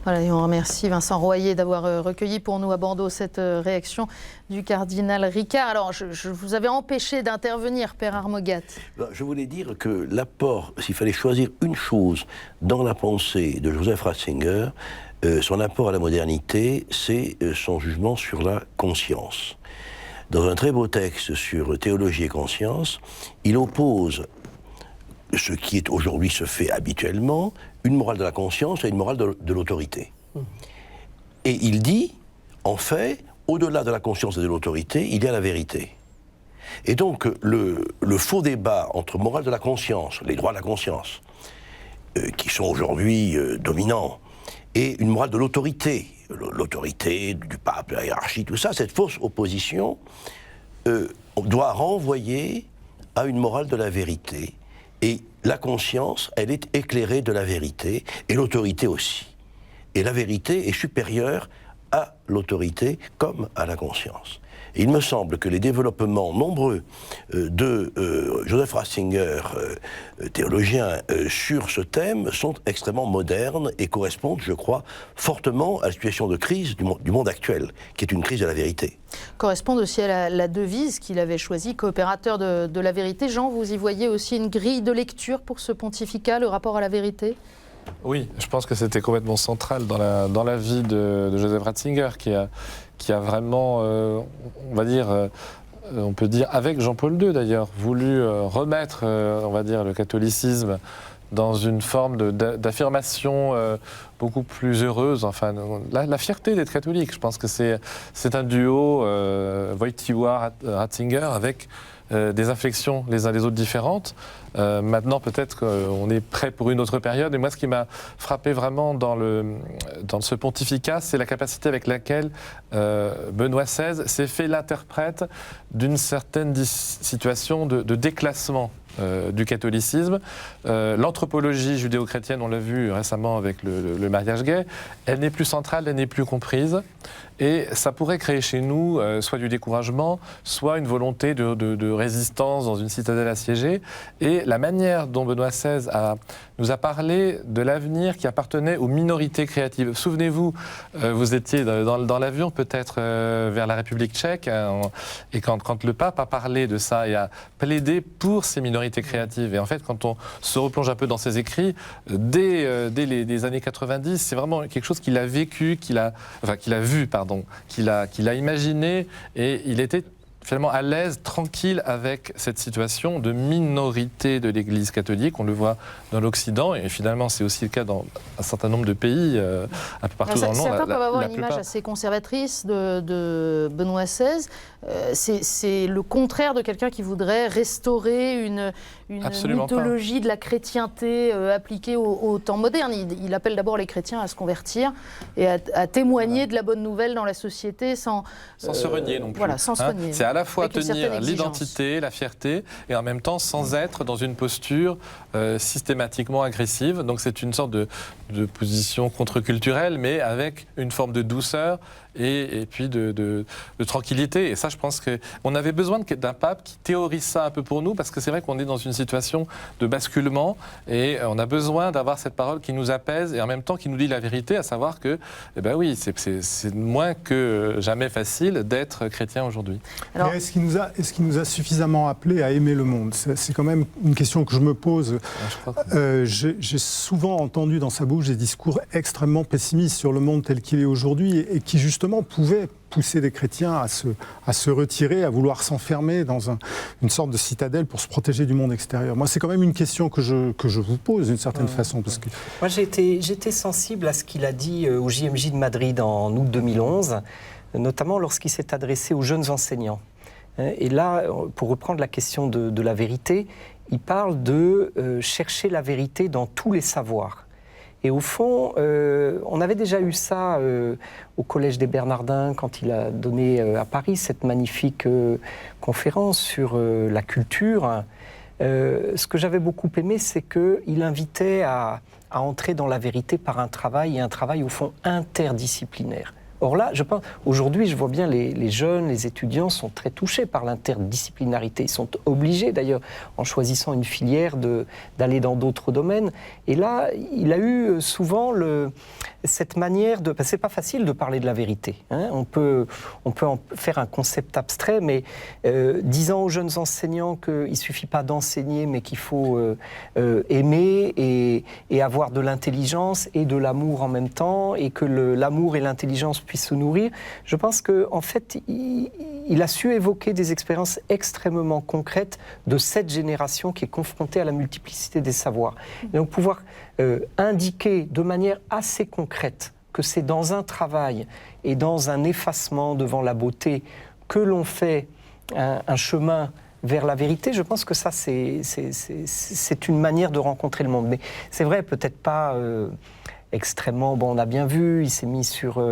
[SPEAKER 1] Voilà, et on remercie Vincent Royer d'avoir recueilli pour nous à Bordeaux cette réaction du cardinal Ricard. Alors, je vous avais empêché d'intervenir, Père Armogat.
[SPEAKER 6] Je voulais dire que l'apport, s'il fallait choisir une chose dans la pensée de Joseph Ratzinger, son apport à la modernité, c'est son jugement sur la conscience. Dans un très beau texte sur théologie et conscience, il oppose ce qui est aujourd'hui se fait habituellement, une morale de la conscience et une morale de l'autorité. Et il dit, en fait, au-delà de la conscience et de l'autorité, il y a la vérité. Et donc, le faux débat entre morale de la conscience, les droits de la conscience, qui sont aujourd'hui dominants, et une morale de l'autorité, l'autorité du pape, la hiérarchie, tout ça, cette fausse opposition doit renvoyer à une morale de la vérité. Et la conscience, elle est éclairée de la vérité, et l'autorité aussi. Et la vérité est supérieure à l'autorité comme à la conscience. Et il me semble que les développements nombreux de Joseph Ratzinger, théologien, sur ce thème sont extrêmement modernes et correspondent, je crois, fortement à la situation de crise du monde actuel, qui est une crise de la vérité.
[SPEAKER 1] Correspondent aussi à la devise qu'il avait choisie, coopérateur de la vérité. Jean, vous y voyez aussi une grille de lecture pour ce pontificat, le rapport à la vérité ?
[SPEAKER 8] Oui, je pense que c'était complètement central dans la vie de Joseph Ratzinger, qui a vraiment, on va dire, on peut dire avec Jean-Paul II d'ailleurs, voulu remettre, on va dire, le catholicisme dans une forme d'affirmation beaucoup plus heureuse. Enfin, la fierté d'être catholique. Je pense que c'est un duo Wojtyła-Ratzinger avec des inflexions les uns les autres différentes. Maintenant, peut-être qu'on est prêt pour une autre période. Et moi, ce qui m'a frappé vraiment dans ce pontificat, c'est la capacité avec laquelle Benoît XVI s'est fait l'interprète d'une certaine situation de déclassement du catholicisme. L'anthropologie judéo-chrétienne, on l'a vu récemment avec le mariage gay, elle n'est plus centrale, elle n'est plus comprise. Et ça pourrait créer chez nous soit du découragement, soit une volonté de résistance dans une citadelle assiégée. Et la manière dont Benoît XVI nous a parlé de l'avenir qui appartenait aux minorités créatives. Souvenez-vous, vous étiez dans l'avion peut-être vers la République tchèque, et quand le pape a parlé de ça et a plaidé pour ces minorités créatives. Et en fait, quand on se replonge un peu dans ses écrits, dès les années 90, c'est vraiment quelque chose qu'il a vécu, qu'il a imaginé, et il était finalement à l'aise, tranquille avec cette situation de minorité de l'Église catholique. On le voit dans l'Occident, et finalement c'est aussi le cas dans un certain nombre de pays, un peu partout dans le monde.
[SPEAKER 1] Certains peuvent avoir une image assez conservatrice de Benoît XVI. C'est le contraire de quelqu'un qui voudrait restaurer une mythologie de la chrétienté appliquée au temps moderne. Il appelle d'abord les chrétiens à se convertir et à témoigner de la bonne nouvelle dans la société sans
[SPEAKER 8] se renier non plus.
[SPEAKER 1] Voilà, sans se renier.
[SPEAKER 8] C'est à la fois tenir l'identité, la fierté, et en même temps sans être dans une posture systématiquement agressive. Donc c'est une sorte de position contre-culturelle, mais avec une forme de douceur et puis de tranquillité. Et ça, je pense qu'on avait besoin d'un pape qui théorise ça un peu pour nous, parce que c'est vrai qu'on est dans une situation de basculement, et on a besoin d'avoir cette parole qui nous apaise et en même temps qui nous dit la vérité, à savoir que, eh ben oui, c'est moins que jamais facile d'être chrétien aujourd'hui.
[SPEAKER 7] Alors, est-ce qu'il nous a suffisamment appelés à aimer le monde? C'est quand même une question que je me pose. J'ai souvent entendu dans sa bouche des discours extrêmement pessimistes sur le monde tel qu'il est aujourd'hui, et qui justement pouvaient pousser des chrétiens à se retirer, à vouloir s'enfermer dans une sorte de citadelle pour se protéger du monde extérieur. Moi, c'est quand même une question que je vous pose d'une certaine façon. Parce que...
[SPEAKER 3] Moi, j'étais sensible à ce qu'il a dit au JMJ de Madrid en août 2011, notamment lorsqu'il s'est adressé aux jeunes enseignants. Et là, pour reprendre la question de la vérité, il parle de chercher la vérité dans tous les savoirs. Et au fond, on avait déjà eu ça au Collège des Bernardins quand il a donné à Paris cette magnifique conférence sur la culture. Ce que j'avais beaucoup aimé, c'est qu'il invitait à entrer dans la vérité par un travail, et un travail au fond interdisciplinaire. Or là, je pense, aujourd'hui, je vois bien les jeunes, les étudiants sont très touchés par l'interdisciplinarité. Ils sont obligés, d'ailleurs, en choisissant une filière, d'aller dans d'autres domaines. Et là, il a eu souvent cette manière de... C'est pas facile de parler de la vérité. Hein. On peut en faire un concept abstrait, mais disant aux jeunes enseignants qu'il suffit pas d'enseigner, mais qu'il faut aimer et avoir de l'intelligence et de l'amour en même temps, et que l'amour et l'intelligence puisse se nourrir. Je pense qu'en fait, il a su évoquer des expériences extrêmement concrètes de cette génération qui est confrontée à la multiplicité des savoirs. Et donc pouvoir indiquer de manière assez concrète que c'est dans un travail et dans un effacement devant la beauté que l'on fait un chemin vers la vérité, je pense que ça, c'est une manière de rencontrer le monde. Mais c'est vrai, peut-être pas extrêmement... Bon, on a bien vu, il s'est mis sur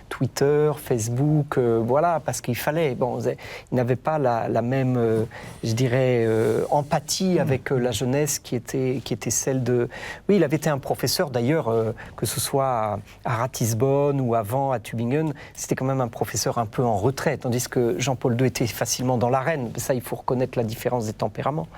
[SPEAKER 3] Twitter, Facebook, voilà, parce qu'il fallait... Bon, il n'avait pas la même, je dirais, empathie avec la jeunesse qui était celle de... Oui, il avait été un professeur, d'ailleurs, que ce soit à Ratisbonne ou avant à Tübingen, c'était quand même un professeur un peu en retrait, tandis que Jean-Paul II était facilement dans l'arène. Ça, il faut reconnaître la différence des tempéraments.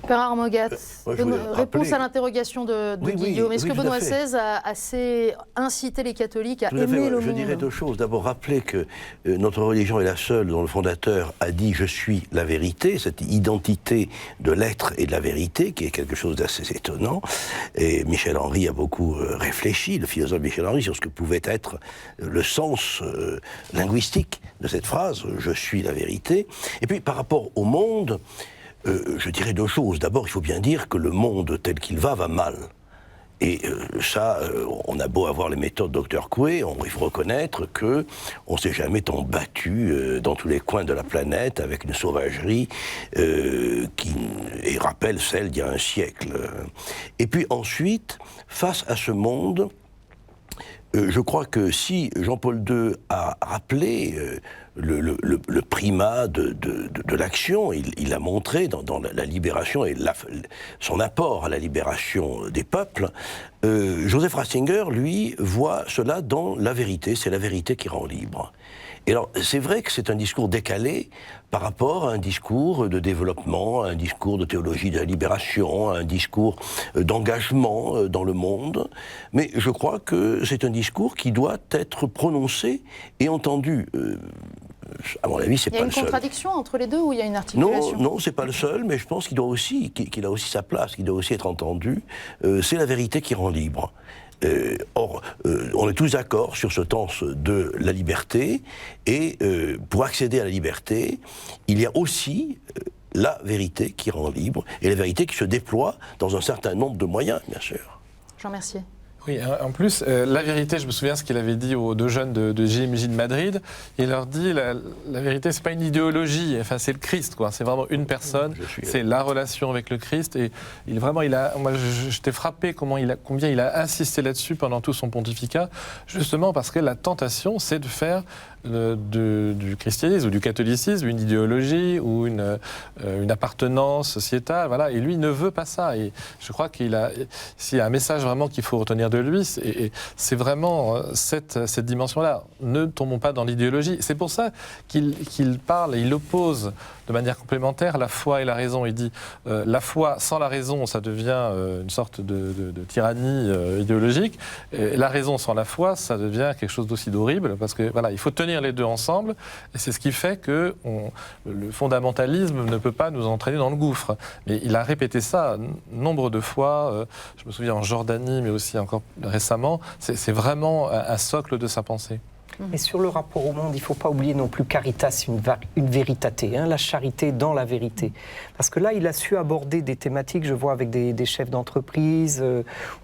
[SPEAKER 1] Père Armogat, réponse à l'interrogation de Guillaume. Est-ce que Benoît XVI a assez incité les catholiques à aimer le monde?
[SPEAKER 6] Je dirais deux choses. D'abord, rappeler que notre religion est la seule dont le fondateur a dit « je suis la vérité », cette identité de l'être et de la vérité, qui est quelque chose d'assez étonnant. Et Michel Henry a beaucoup réfléchi, le philosophe Michel Henry, sur ce que pouvait être le sens linguistique de cette phrase « je suis la vérité ». Et puis, par rapport au monde... je dirais deux choses. D'abord, il faut bien dire que le monde tel qu'il va mal. Et ça, on a beau avoir les méthodes Dr Coué, il faut reconnaître qu'on ne s'est jamais tant battu dans tous les coins de la planète avec une sauvagerie qui rappelle celle d'il y a un siècle. Et puis ensuite, face à ce monde, je crois que si Jean-Paul II a rappelé le primat de l'action, il l'a montré dans la libération et son apport à la libération des peuples, Joseph Ratzinger, lui, voit cela dans la vérité. C'est la vérité qui rend libre. Et alors, c'est vrai que c'est un discours décalé par rapport à un discours de développement, à un discours de théologie de la libération, à un discours d'engagement dans le monde. Mais je crois que c'est un discours qui doit être prononcé et entendu. À mon avis, c'est pas le seul.
[SPEAKER 1] Il y a une contradiction entre les deux ou il y a une articulation?
[SPEAKER 6] Non, c'est pas le seul, mais je pense qu'il a aussi sa place, qu'il doit aussi être entendu. C'est la vérité qui rend libre. Or, on est tous d'accord sur ce sens de la liberté, et pour accéder à la liberté, il y a aussi la vérité qui rend libre, et la vérité qui se déploie dans un certain nombre de moyens, bien sûr.
[SPEAKER 1] Jean Mercier.
[SPEAKER 8] Oui, en plus, la vérité, je me souviens ce qu'il avait dit aux deux jeunes de JMJ de Madrid. Il leur dit la vérité, c'est pas une idéologie, enfin c'est le Christ, quoi. C'est vraiment une personne, c'est la relation avec le Christ. Et moi, j'étais frappé combien il a insisté là-dessus pendant tout son pontificat, justement parce que la tentation, c'est de faire du christianisme ou du catholicisme une idéologie ou une appartenance sociétale, voilà. Et lui, il ne veut pas ça. Et je crois s'il y a un message vraiment qu'il faut retenir de lui, c'est vraiment cette dimension-là. Ne tombons pas dans l'idéologie. C'est pour ça qu'il parle et il oppose de manière complémentaire la foi et la raison. Il dit la foi sans la raison, ça devient une sorte de tyrannie idéologique. Et la raison sans la foi, ça devient quelque chose d'aussi d'horrible, parce que voilà, il faut tenir les deux ensemble, et c'est ce qui fait que le fondamentalisme ne peut pas nous entraîner dans le gouffre. Mais il a répété ça nombre de fois, je me souviens en Jordanie, mais aussi encore récemment, c'est vraiment un socle de sa pensée.
[SPEAKER 3] Et sur le rapport au monde, il ne faut pas oublier non plus caritas, une veritate, la charité dans la vérité. Parce que là, il a su aborder des thématiques, je vois avec des chefs d'entreprise,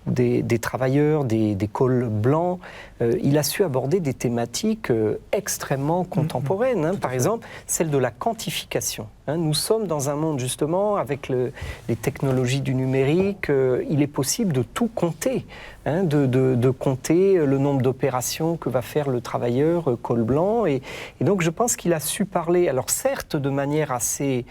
[SPEAKER 3] ou des travailleurs, des cols blancs, il a su aborder des thématiques extrêmement contemporaines. Par exemple, celle de la quantification. Nous sommes dans un monde, justement, avec les technologies du numérique, il est possible de tout compter, de compter le nombre d'opérations que va faire le travailleur col blanc. Et donc, je pense qu'il a su parler, alors certes, de manière assez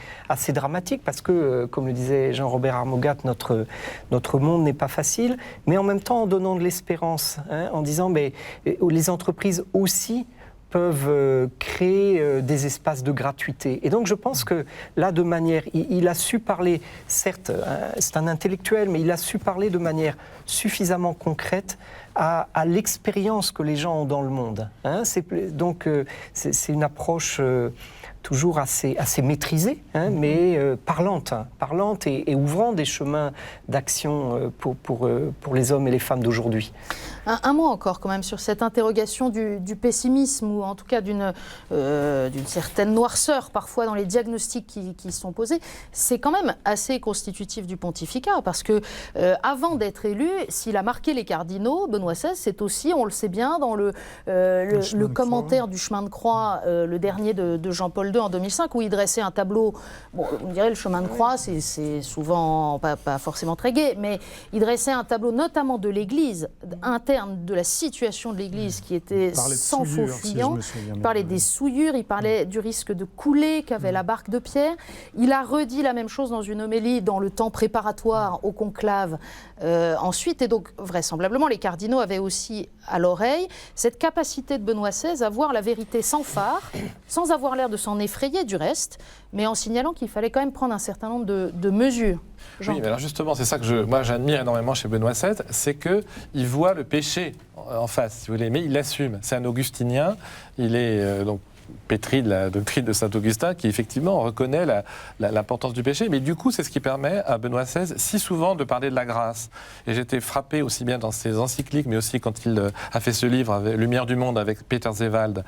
[SPEAKER 3] dramatique, parce que, comme le disait Jean-Robert Armogat, notre monde n'est pas facile, mais en même temps en donnant de l'espérance, en disant, mais les entreprises aussi peuvent créer des espaces de gratuité. Et donc je pense que là, de manière, il a su parler, certes, c'est un intellectuel, mais il a su parler de manière suffisamment concrète à l'expérience que les gens ont dans le monde. Donc c'est une approche toujours assez maîtrisée, mais parlante et ouvrant des chemins d'action pour les hommes et les femmes d'aujourd'hui.
[SPEAKER 1] Un mot encore quand même sur cette interrogation du pessimisme, ou en tout cas d'une certaine noirceur parfois dans les diagnostics qui sont posés. C'est quand même assez constitutif du pontificat, parce que avant d'être élu, s'il a marqué les cardinaux, Benoît XVI, c'est aussi, on le sait bien, dans le commentaire du chemin de croix, le dernier de Jean-Paul II en 2005, où il dressait un tableau, on dirait le chemin de croix, c'est souvent pas forcément très gai, mais il dressait un tableau notamment de l'Église interne, de la situation de l'Église qui était sans faux fuyant. Il parlait des souillures, il parlait du risque de couler qu'avait la barque de Pierre. Il a redit la même chose dans une homélie dans le temps préparatoire au conclave ensuite. Et donc, vraisemblablement, les cardinaux avaient aussi à l'oreille cette capacité de Benoît XVI à voir la vérité sans phare, sans avoir l'air de s'en effrayer du reste, mais en signalant qu'il fallait quand même prendre un certain nombre de mesures. Jean.
[SPEAKER 8] Oui, mais alors justement, c'est ça que moi j'admire énormément chez Benoît XVI, c'est qu'il voit le péché en face, si vous voulez, mais il l'assume. C'est un augustinien, il est donc pétri de la doctrine de Saint-Augustin, qui effectivement reconnaît l'importance du péché, mais du coup c'est ce qui permet à Benoît XVI si souvent de parler de la grâce. Et j'étais frappé aussi bien dans ses encycliques, mais aussi quand il a fait ce livre Lumière du monde avec Peter Zewald,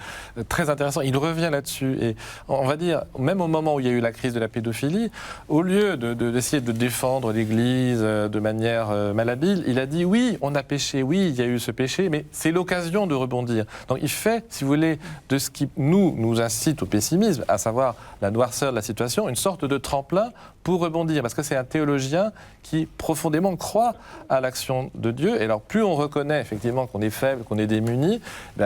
[SPEAKER 8] très intéressant, il revient là-dessus. Et on va dire, même au moment où il y a eu la crise de la pédophilie, au lieu d'essayer de défendre l'Église de manière malhabile, il a dit oui, on a péché, oui, il y a eu ce péché, mais c'est l'occasion de rebondir. Donc il fait, si vous voulez, de ce qui nous nous incite au pessimisme, à savoir la noirceur de la situation, une sorte de tremplin pour rebondir. Parce que c'est un théologien qui profondément croit à l'action de Dieu. Et alors, plus on reconnaît effectivement qu'on est faible, qu'on est démuni,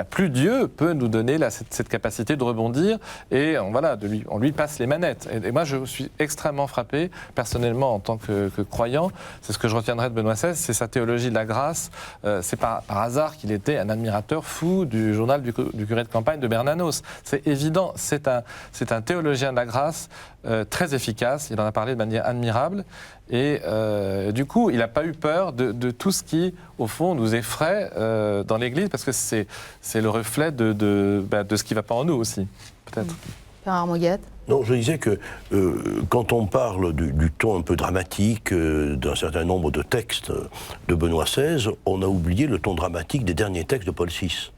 [SPEAKER 8] plus Dieu peut nous donner cette capacité de rebondir et on lui passe les manettes. Et moi, je suis extrêmement frappé, personnellement, en tant que croyant. C'est ce que je retiendrai de Benoît XVI, c'est sa théologie de la grâce. C'est par hasard qu'il était un admirateur fou du journal du curé de campagne de Bernanos. C'est évident, c'est un théologien de la grâce très efficace. Il en a parlé de manière admirable. Et du coup, il n'a pas eu peur de tout ce qui, au fond, nous effraie dans l'Église, parce que c'est le reflet de ce qui ne va pas en nous aussi, peut-être.
[SPEAKER 1] Père Armoguet.
[SPEAKER 6] Non, je disais que quand on parle du ton un peu dramatique d'un certain nombre de textes de Benoît XVI, on a oublié le ton dramatique des derniers textes de Paul VI.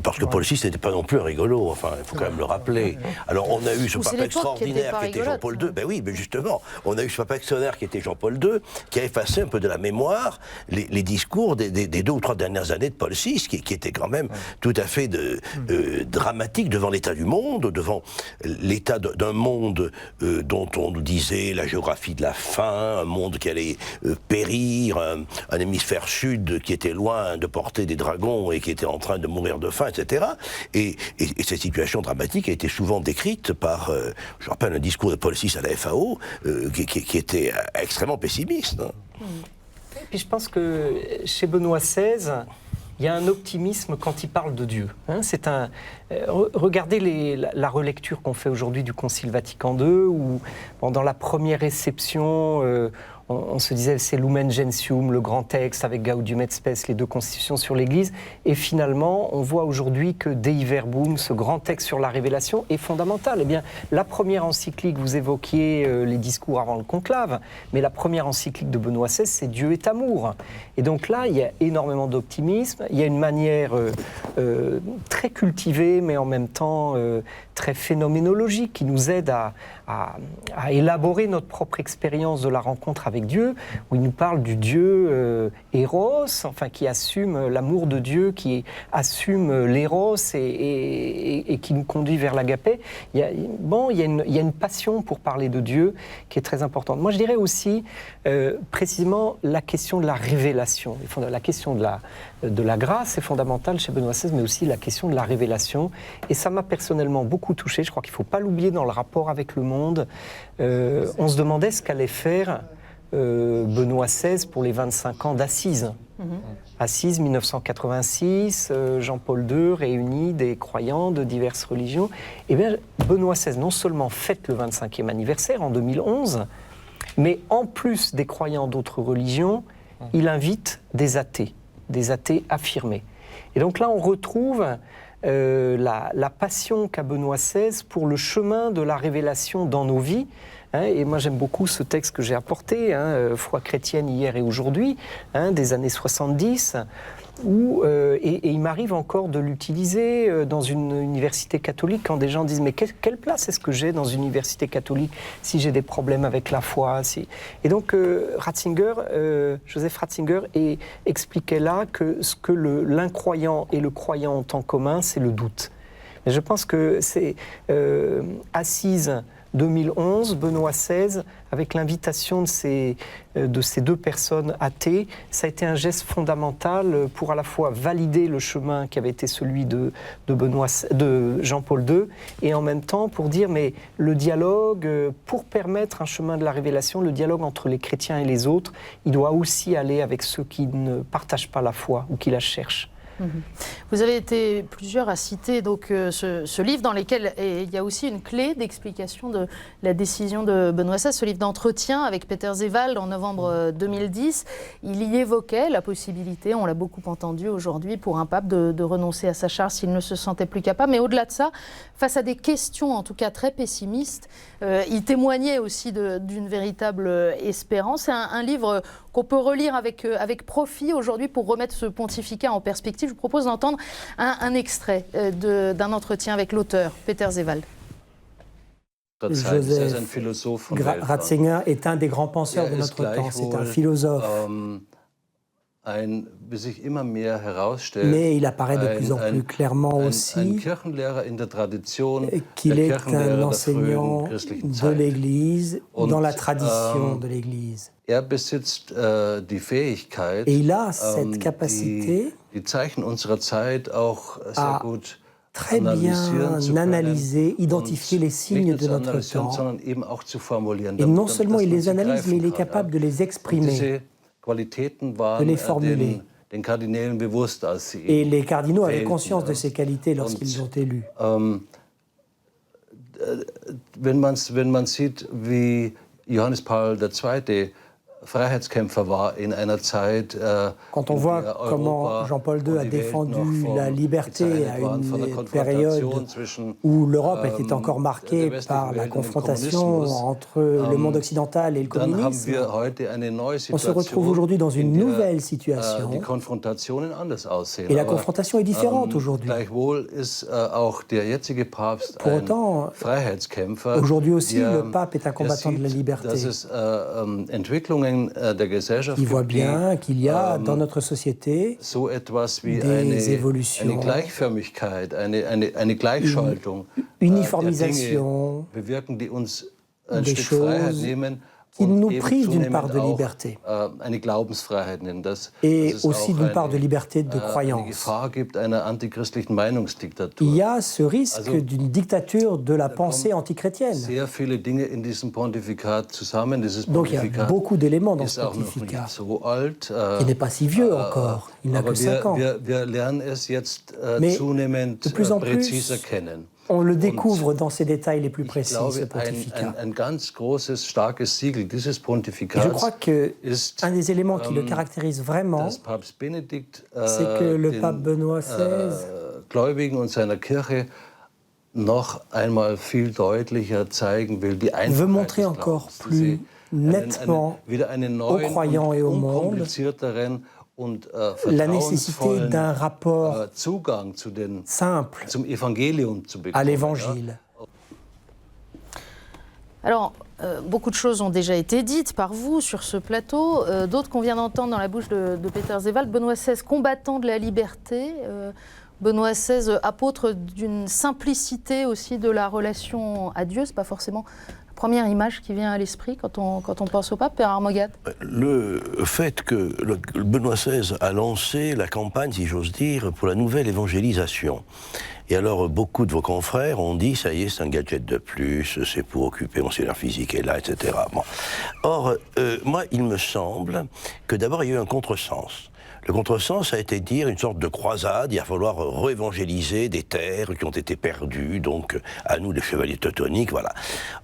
[SPEAKER 6] Parce que Paul VI n'était pas non plus rigolo, enfin, il faut quand même le rappeler. Alors, on a eu ce pape extraordinaire qui était Jean-Paul II. Ben oui, mais justement, on a eu ce pape extraordinaire qui était Jean-Paul II, qui a effacé un peu de la mémoire les discours des 2 ou 3 dernières années de Paul VI, qui étaient quand même tout à fait dramatiques devant l'état du monde, devant l'état d'un monde dont on nous disait la géographie de la faim, un monde qui allait périr, un hémisphère sud qui était loin de porter des dragons et qui était en train de mourir de faim, etc. Et cette situation dramatique a été souvent décrite par, je rappelle un discours de Paul VI à la FAO, qui était extrêmement pessimiste.
[SPEAKER 3] Et puis je pense que chez Benoît XVI, il y a un optimisme quand il parle de Dieu. Regardez la relecture qu'on fait aujourd'hui du Concile Vatican II, où dans la première réception, on se disait c'est Lumen Gentium, le grand texte avec Gaudium et Spes, les 2 constitutions sur l'Église. Et finalement, on voit aujourd'hui que Dei Verbum, ce grand texte sur la révélation, est fondamental. Eh bien, la première encyclique, vous évoquiez les discours avant le conclave, mais la première encyclique de Benoît XVI, c'est Dieu est amour. Et donc là, il y a énormément d'optimisme. Il y a une manière très cultivée, mais en même temps très phénoménologique, qui nous aide à élaborer notre propre expérience de la rencontre avec Dieu, où il nous parle du Dieu Eros, enfin qui assume l'amour de Dieu, qui assume l'Eros et qui nous conduit vers l'agapé. Il y a une passion pour parler de Dieu qui est très importante. Moi, je dirais aussi précisément la question de la révélation. La question de la grâce est fondamentale chez Benoît XVI, mais aussi la question de la révélation. Et ça m'a personnellement beaucoup touché. Je crois qu'il ne faut pas l'oublier dans le rapport avec le monde. On se demandait ce qu'allait faire Benoît XVI pour les 25 ans d'Assise. Assise 1986, Jean-Paul II réunit des croyants de diverses religions. Eh bien, Benoît XVI non seulement fête le 25e anniversaire en 2011, mais en plus des croyants d'autres religions, il invite des athées affirmés. Et donc là, on retrouve la passion qu'a Benoît XVI pour le chemin de la révélation dans nos vies. Et moi, j'aime beaucoup ce texte que j'ai apporté, Foi chrétienne hier et aujourd'hui, des années 70, et il m'arrive encore de l'utiliser dans une université catholique quand des gens disent « Mais quelle place est-ce que j'ai dans une université catholique si j'ai des problèmes avec la foi ?» Et donc, Joseph Ratzinger expliquait là que ce que l'incroyant et le croyant ont en commun, c'est le doute. Et je pense que c'est Assise 2011, Benoît XVI, avec l'invitation de ces 2 personnes athées, ça a été un geste fondamental pour à la fois valider le chemin qui avait été celui de Jean-Paul II, et en même temps pour dire, mais le dialogue, pour permettre un chemin de la révélation, le dialogue entre les chrétiens et les autres, il doit aussi aller avec ceux qui ne partagent pas la foi ou qui la cherchent.
[SPEAKER 1] Vous avez été plusieurs à citer donc, ce livre dans lequel il y a aussi une clé d'explication de la décision de Benoît XVI, ce livre d'entretien avec Peter Zewald en novembre 2010. Il y évoquait la possibilité, on l'a beaucoup entendu aujourd'hui, pour un pape de renoncer à sa charge s'il ne se sentait plus capable. Mais au-delà de ça, face à des questions en tout cas très pessimistes, il témoignait aussi d'une véritable espérance. C'est un livre qu'on peut relire avec profit aujourd'hui pour remettre ce pontificat en perspective. Je vous propose d'entendre un extrait d'un entretien avec l'auteur, Peter Zewald.
[SPEAKER 19] Joseph Ratzinger est un des grands penseurs de notre temps. C'est un philosophe Mais il apparaît de plus en plus clairement aussi qu'il est un enseignant de l'Église, dans la tradition de l'Église. Et il a cette capacité à très bien analyser, identifier les signes de notre temps. Et non seulement il les analyse, mais il est capable de les exprimer, de les formuler. Et les cardinaux avaient conscience de ces qualités lorsqu'ils l'ont élu.
[SPEAKER 20] Wenn man sieht, wie Johannes Paul II. Freiheitskämpfer war in einer Zeit,
[SPEAKER 19] quand on voit comment Jean-Paul II a défendu la liberté à une période où l'Europe était encore marquée par la confrontation entre le monde occidental et le communisme, on se retrouve aujourd'hui dans une nouvelle situation et la confrontation est différente aujourd'hui. Pour autant, aujourd'hui aussi, le pape est un combattant de la liberté. Il voit bien qu'il y a dans notre société des évolutions, une uniformisation, des choses qui nous privent d'une part de liberté et aussi d'une part de liberté de croyance. Il y a ce risque d'une dictature de la pensée antichrétienne. Donc il y a beaucoup d'éléments dans ce pontificat, qui n'est pas si vieux encore, il n'a que 5 ans. Mais de plus en plus, on le découvre dans ses détails les plus précis, ce pontificat. Et je crois qu'un des éléments qui le caractérise vraiment, c'est que le pape Benoît XVI veut montrer encore plus nettement aux croyants et au monde la nécessité d'un rapport simple à l'Évangile.
[SPEAKER 1] Alors, beaucoup de choses ont déjà été dites par vous sur ce plateau, d'autres qu'on vient d'entendre dans la bouche de Peter Zewald. Benoît XVI, combattant de la liberté, Benoît XVI, apôtre d'une simplicité aussi de la relation à Dieu, c'est pas forcément la première image qui vient à l'esprit quand on pense au pape, Père Armogad.
[SPEAKER 6] Le fait que Benoît XVI a lancé la campagne, si j'ose dire, pour la nouvelle évangélisation. Et alors, beaucoup de vos confrères ont dit, ça y est, c'est un gadget de plus, c'est pour occuper Monseigneur Physique est là, etc. Bon. Or, moi, il me semble que d'abord, il y a eu un contresens. Le contresens a été de dire une sorte de croisade, il va falloir réévangéliser des terres qui ont été perdues, donc à nous les chevaliers teutoniques, voilà.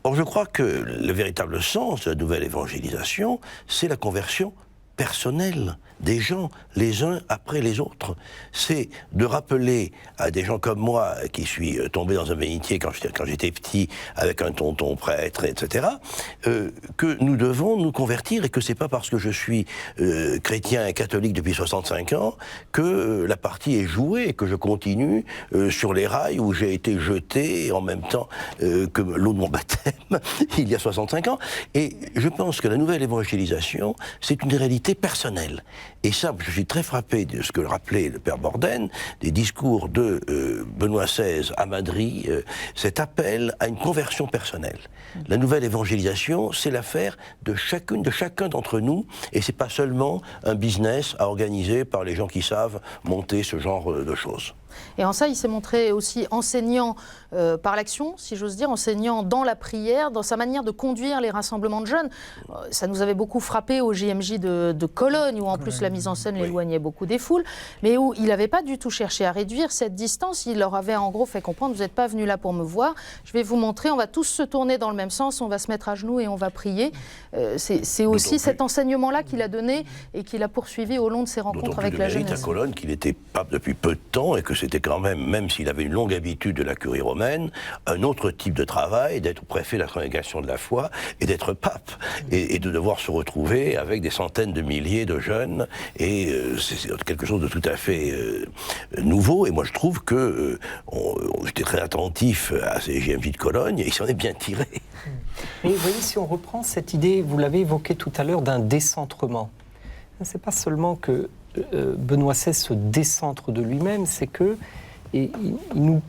[SPEAKER 6] Or je crois que le véritable sens de la nouvelle évangélisation, c'est la conversion personnelle des gens, les uns après les autres. C'est de rappeler à des gens comme moi, qui suis tombé dans un bénitier quand j'étais petit, avec un tonton prêtre, etc., que nous devons nous convertir et que c'est pas parce que je suis chrétien et catholique depuis 65 ans que la partie est jouée et que je continue sur les rails où j'ai été jeté en même temps que l'eau de mon baptême il y a 65 ans. Et je pense que la nouvelle évangélisation, c'est une réalité personnelle. Et ça, je suis très frappé de ce que rappelait le Père Borden, des discours de Benoît XVI à Madrid, cet appel à une conversion personnelle. La nouvelle évangélisation, c'est l'affaire de chacun d'entre nous, et c'est pas seulement un business à organiser par les gens qui savent monter ce genre de choses.
[SPEAKER 1] Et en ça, il s'est montré aussi enseignant par l'action, si j'ose dire, enseignant dans la prière, dans sa manière de conduire les rassemblements de jeunes. Ça nous avait beaucoup frappé au JMJ de Cologne, où en plus la mise en scène l'éloignait beaucoup des foules, mais où il n'avait pas du tout cherché à réduire cette distance. Il leur avait en gros fait comprendre, vous n'êtes pas venus là pour me voir, je vais vous montrer, on va tous se tourner dans le même sens, on va se mettre à genoux et on va prier. C'est aussi cet enseignement-là qu'il a donné et qu'il a poursuivi au long de ses rencontres avec la jeunesse.
[SPEAKER 6] À Cologne, qu'il était pape depuis peu de temps et que c'était quand même s'il avait une longue habitude de la curie romaine, un autre type de travail, d'être préfet de la congrégation de la foi et d'être pape, et de devoir se retrouver avec des centaines de milliers de jeunes, et c'est quelque chose de tout à fait nouveau, et moi je trouve que j'étais très attentif à ces JMJ de Cologne, et il s'en est bien tiré.
[SPEAKER 3] Mais vous voyez, si on reprend cette idée, vous l'avez évoqué tout à l'heure, d'un décentrement, c'est pas seulement que Benoît XVI se décentre de lui-même, c'est que il nous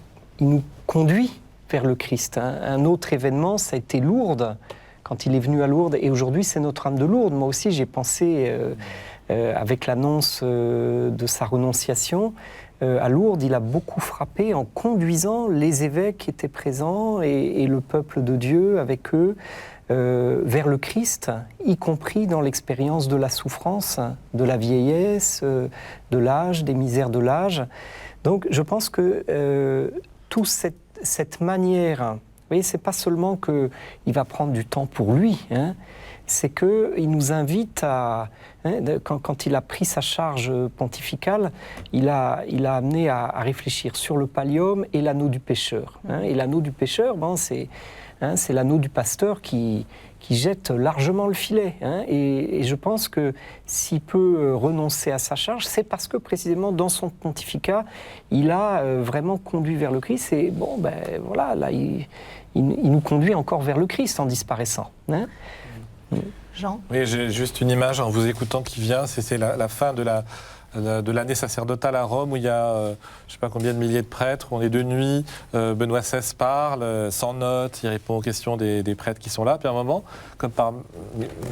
[SPEAKER 3] conduit vers le Christ. Un autre événement, ça a été Lourdes, quand il est venu à Lourdes, et aujourd'hui c'est Notre-Dame de Lourdes. Moi aussi j'ai pensé, avec l'annonce de sa renonciation, à Lourdes, il a beaucoup frappé en conduisant les évêques qui étaient présents et le peuple de Dieu avec eux vers le Christ, y compris dans l'expérience de la souffrance, de la vieillesse, de l'âge, des misères de l'âge. Donc je pense que toute cette manière, vous voyez, c'est pas seulement qu'il va prendre du temps pour lui, hein, c'est qu'il nous invite à, quand il a pris sa charge pontificale, il a amené à réfléchir sur le pallium et l'anneau du pécheur. Hein, et l'anneau du pécheur, c'est l'anneau du pasteur qui jette largement le filet. Hein, et je pense que s'il peut renoncer à sa charge, c'est parce que précisément dans son pontificat, il a vraiment conduit vers le Christ. Et bon, voilà, là, il nous conduit encore vers le Christ en disparaissant. Hein.
[SPEAKER 1] Jean ?
[SPEAKER 8] Oui, j'ai juste une image en vous écoutant qui vient, c'est la fin de l'année sacerdotale à Rome où il y a je ne sais pas combien de milliers de prêtres, on est de nuit, Benoît XVI parle, sans notes, il répond aux questions des prêtres qui sont là, puis à un moment, comme par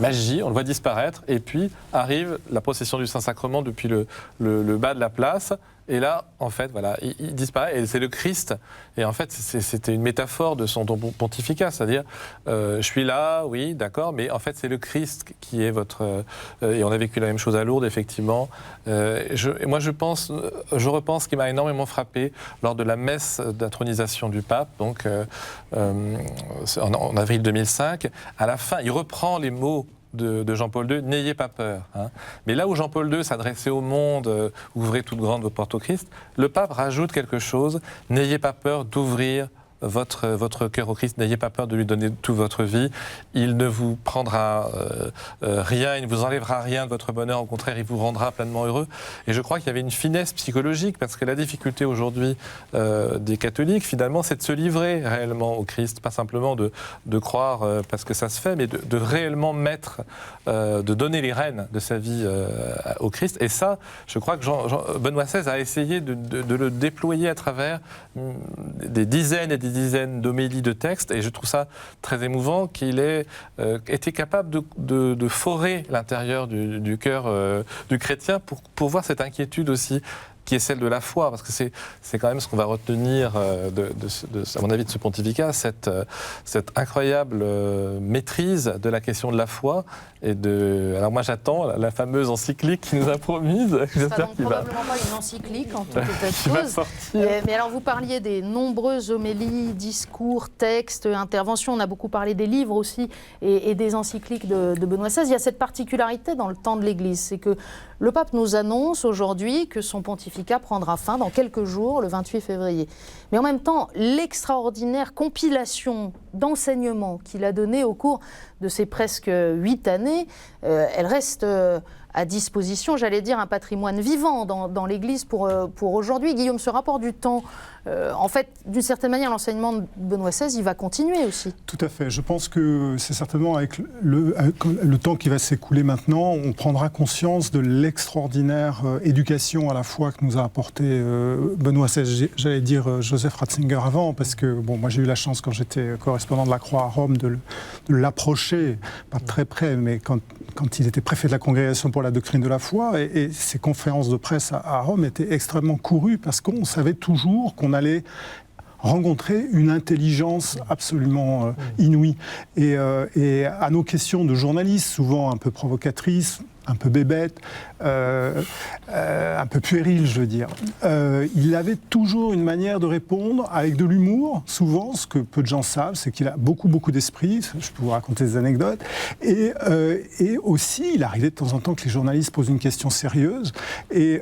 [SPEAKER 8] magie, on le voit disparaître, et puis arrive la procession du Saint-Sacrement depuis le bas de la place, et là, en fait, voilà, il disparaît, et c'est le Christ. Et en fait, c'était une métaphore de son pontificat, c'est-à-dire, je suis là, oui, d'accord, mais en fait, c'est le Christ qui est votre... et on a vécu la même chose à Lourdes, effectivement. Moi, je repense qu'il m'a énormément frappé lors de la messe d'intronisation du pape, donc en avril 2005. À la fin, il reprend les mots de Jean-Paul II, n'ayez pas peur. Hein. Mais là où Jean-Paul II s'adressait au monde, ouvrez toutes grandes vos portes au Christ, le pape rajoute quelque chose, n'ayez pas peur d'ouvrir votre cœur au Christ, n'ayez pas peur de lui donner toute votre vie, il ne vous prendra rien, il ne vous enlèvera rien de votre bonheur, au contraire, il vous rendra pleinement heureux. Et je crois qu'il y avait une finesse psychologique, parce que la difficulté aujourd'hui des catholiques, finalement, c'est de se livrer réellement au Christ, pas simplement de croire parce que ça se fait, mais de réellement mettre, de donner les rênes de sa vie au Christ. Et ça, je crois que Benoît XVI a essayé de le déployer à travers des dizaines et des dizaines d'homélies de textes, et je trouve ça très émouvant qu'il ait été capable de forer l'intérieur du cœur du chrétien pour voir cette inquiétude aussi qui est celle de la foi, parce que c'est quand même ce qu'on va retenir, à mon avis, de ce pontificat, cette incroyable maîtrise de la question de la foi. Alors moi j'attends la fameuse encyclique qu'il nous a promise.
[SPEAKER 1] Ce sera donc probablement pas une encyclique en tout état de cause. Mais alors vous parliez des nombreuses homélies, discours, textes, interventions. On a beaucoup parlé des livres aussi et des encycliques de Benoît XVI. Il y a cette particularité dans le temps de l'Église, c'est que le pape nous annonce aujourd'hui que son pontificat prendra fin dans quelques jours, le 28 février. Mais en même temps, l'extraordinaire compilation d'enseignements qu'il a donné au cours de ces presque 8 années, elle reste à disposition, j'allais dire, un patrimoine vivant dans l'Église pour aujourd'hui. Guillaume, ce rapport du temps, en fait, d'une certaine manière, l'enseignement de Benoît XVI, il va continuer aussi.
[SPEAKER 7] Tout à fait. Je pense que c'est certainement avec le temps qui va s'écouler maintenant, on prendra conscience de l'extraordinaire éducation à la fois que nous a apporté Benoît XVI. J'allais dire Joseph Ratzinger avant, parce que moi j'ai eu la chance quand j'étais correspondant de la Croix à Rome de l'approcher, pas de très près, mais quand il était préfet de la Congrégation pour la doctrine de la foi, et ses conférences de presse à Rome étaient extrêmement courues parce qu'on savait toujours qu'on allait rencontrer une intelligence absolument inouïe. Et à nos questions de journalistes, souvent un peu provocatrices, un peu bébête, un peu puéril, je veux dire. Il avait toujours une manière de répondre avec de l'humour, souvent, ce que peu de gens savent, c'est qu'il a beaucoup d'esprit, je peux vous raconter des anecdotes, et aussi, il arrivait de temps en temps que les journalistes posent une question sérieuse, et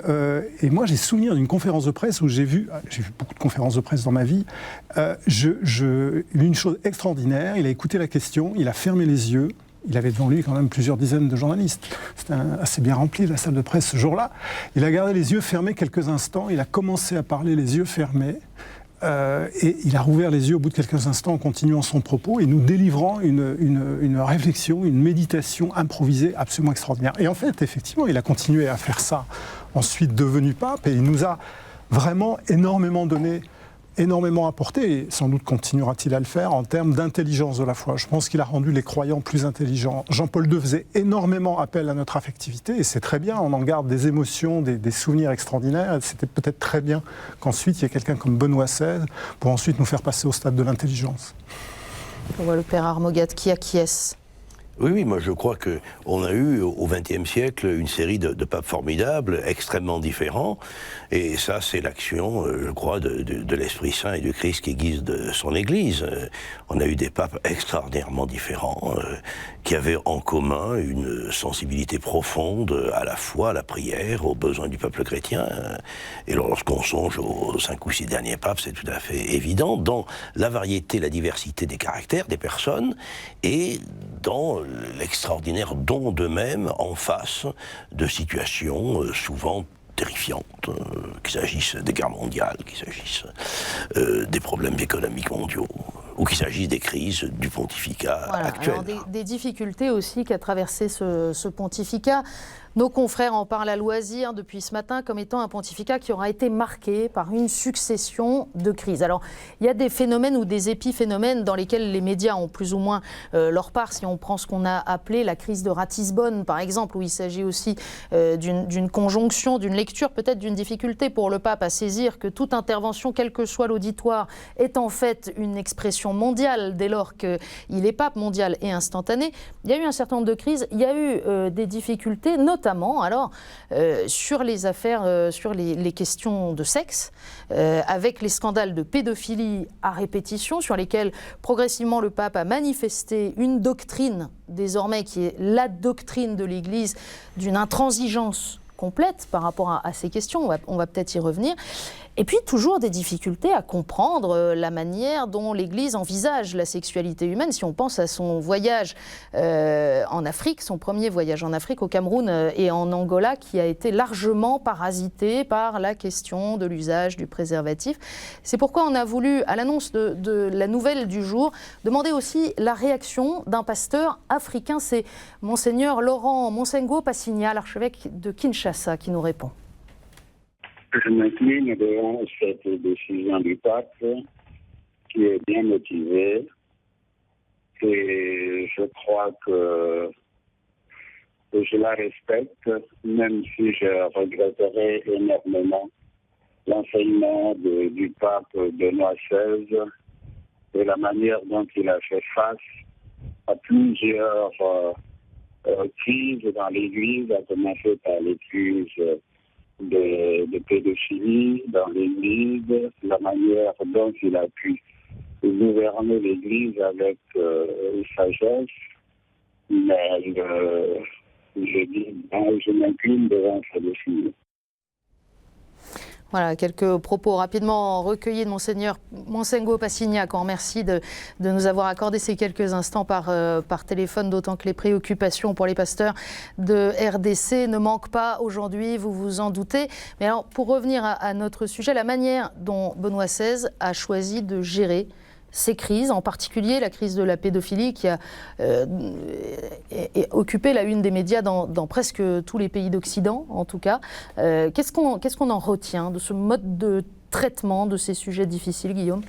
[SPEAKER 7] moi j'ai souvenir d'une conférence de presse où j'ai vu beaucoup de conférences de presse dans ma vie, une chose extraordinaire, il a écouté la question, il a fermé les yeux. Il avait devant lui quand même plusieurs dizaines de journalistes. C'était assez bien rempli, la salle de presse, ce jour-là. Il a gardé les yeux fermés quelques instants. Il a commencé à parler les yeux fermés. Et il a rouvert les yeux au bout de quelques instants en continuant son propos et nous délivrant une réflexion, une méditation improvisée absolument extraordinaire. Et en fait, effectivement, il a continué à faire ça, ensuite devenu pape, et il nous a vraiment énormément donné, énormément apporté, et sans doute continuera-t-il à le faire, en termes d'intelligence de la foi. Je pense qu'il a rendu les croyants plus intelligents. Jean-Paul II faisait énormément appel à notre affectivité, et c'est très bien, on en garde des émotions, des souvenirs extraordinaires, et c'était peut-être très bien qu'ensuite il y ait quelqu'un comme Benoît XVI pour ensuite nous faire passer au stade de l'intelligence.
[SPEAKER 1] On voit le père Armogat qui acquiesce.
[SPEAKER 6] Oui, moi je crois qu'on a eu au XXe siècle une série de papes formidables, extrêmement différents, et ça c'est l'action, je crois, de l'Esprit Saint et du Christ qui guise de son Église. On a eu des papes extraordinairement différents, qui avaient en commun une sensibilité profonde à la foi, à la prière, aux besoins du peuple chrétien. Et lorsqu'on songe aux 5 ou 6 derniers papes, c'est tout à fait évident, dans la variété, la diversité des caractères des personnes, et dans l'extraordinaire don d'eux-mêmes en face de situations souvent terrifiantes, qu'il s'agisse des guerres mondiales, qu'il s'agisse des problèmes économiques mondiaux, ou qu'il s'agisse des crises du pontificat actuel.
[SPEAKER 1] Alors des difficultés aussi qu'a traversé ce pontificat. Nos confrères en parlent à loisir depuis ce matin comme étant un pontificat qui aura été marqué par une succession de crises. Alors, il y a des phénomènes ou des épiphénomènes dans lesquels les médias ont plus ou moins leur part. Si on prend ce qu'on a appelé la crise de Ratisbonne, par exemple, où il s'agit aussi d'une conjonction, d'une lecture, peut-être d'une difficulté pour le pape à saisir que toute intervention, quel que soit l'auditoire, est en fait une expression mondiale dès lors qu'il est pape, mondial et instantané. Il y a eu un certain nombre de crises, il y a eu des difficultés, notamment alors sur les affaires, sur les questions de sexe, avec les scandales de pédophilie à répétition, sur lesquels progressivement le pape a manifesté une doctrine désormais qui est la doctrine de l'Église d'une intransigeance complète par rapport à ces questions, on va peut-être y revenir. Et puis toujours des difficultés à comprendre la manière dont l'Église envisage la sexualité humaine. Si on pense à son voyage en Afrique, son premier voyage en Afrique, au Cameroun et en Angola, qui a été largement parasité par la question de l'usage du préservatif. C'est pourquoi on a voulu, à l'annonce de la nouvelle du jour, demander aussi la réaction d'un pasteur africain. C'est Monseigneur Laurent Monsengo Passigna, l'archevêque de Kinshasa, qui nous répond.
[SPEAKER 21] Je m'incline devant cette décision du pape qui est bien motivée et je crois que je la respecte, même si je regretterai énormément l'enseignement du pape Benoît XVI et la manière dont il a fait face à plusieurs crises dans l'Église, à commencer par les crises de pédophilie dans l'Église, la manière dont il a pu gouverner l'Église avec sagesse, mais je m'incline devant sa décision.
[SPEAKER 1] Voilà, quelques propos rapidement recueillis de Monseigneur Monsengo Passigna. Encore merci de nous avoir accordé ces quelques instants par téléphone, d'autant que les préoccupations pour les pasteurs de RDC ne manquent pas aujourd'hui, vous vous en doutez. Mais alors, pour revenir à notre sujet, la manière dont Benoît XVI a choisi de gérer ces crises, en particulier la crise de la pédophilie qui a occupé la une des médias dans presque tous les pays d'Occident, en tout cas. Qu'est-ce qu'on en retient de ce mode de traitement de ces sujets difficiles, Guillaume ?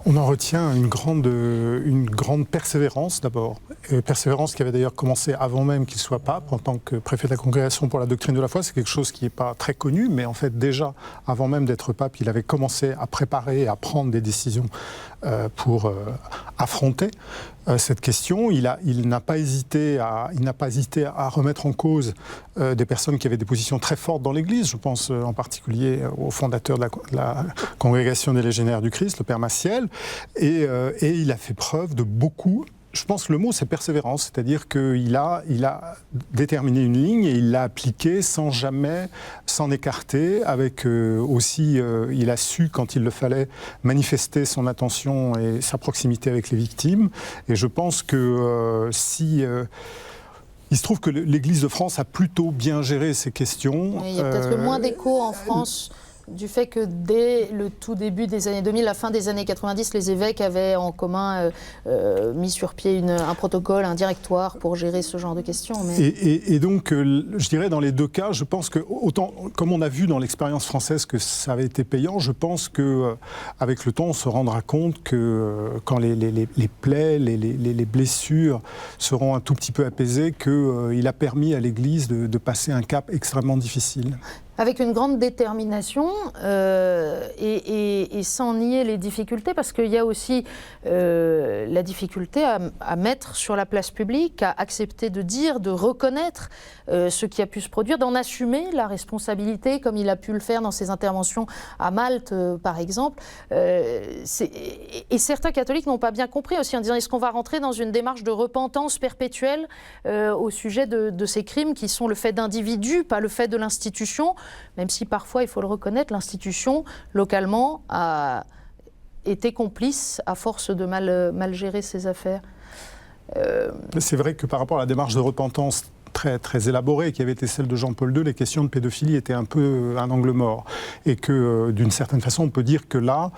[SPEAKER 7] On en retient une grande persévérance d'abord. Persévérance qui avait d'ailleurs commencé avant même qu'il soit pape, en tant que préfet de la Congrégation pour la doctrine de la foi. C'est quelque chose qui n'est pas très connu, mais en fait déjà, avant même d'être pape, il avait commencé à préparer et à prendre des décisions pour affronter cette question. Il n'a pas hésité à remettre en cause des personnes qui avaient des positions très fortes dans l'Église. Je pense en particulier au fondateur de la Congrégation des Légionnaires du Christ, le Père Maciel, et il a fait preuve de beaucoup. Je pense que le mot, c'est persévérance, c'est-à-dire qu'il a déterminé une ligne et il l'a appliquée sans jamais s'en écarter, avec aussi, il a su, quand il le fallait, manifester son attention et sa proximité avec les victimes. Et je pense que il se trouve que l'Église de France a plutôt bien géré ces questions.
[SPEAKER 1] Il y a peut-être moins d'écho en France du fait que dès le tout début des années 2000, la fin des années 90, les évêques avaient en commun mis sur pied un protocole, un directoire pour gérer ce genre de questions. Mais...
[SPEAKER 7] Et donc, je dirais dans les deux cas, je pense que, autant, comme on a vu dans l'expérience française que ça avait été payant, je pense qu'avec le temps, on se rendra compte que quand les plaies, les blessures seront un tout petit peu apaisées, qu'il a permis à l'Église de passer un cap extrêmement difficile.
[SPEAKER 1] Avec une grande détermination et sans nier les difficultés, parce qu'il y a aussi la difficulté à mettre sur la place publique, à accepter de dire, de reconnaître ce qui a pu se produire, d'en assumer la responsabilité, comme il a pu le faire dans ses interventions à Malte, par exemple. Et certains catholiques n'ont pas bien compris aussi, en disant est-ce qu'on va rentrer dans une démarche de repentance perpétuelle au sujet de ces crimes qui sont le fait d'individus, pas le fait de l'institution, même si parfois, il faut le reconnaître, l'institution, localement, a été complice à force de mal gérer ses affaires.
[SPEAKER 7] C'est vrai que par rapport à la démarche de repentance très, très élaborée qui avait été celle de Jean-Paul II, les questions de pédophilie étaient un peu un angle mort. Et que, d'une certaine façon, on peut dire que là,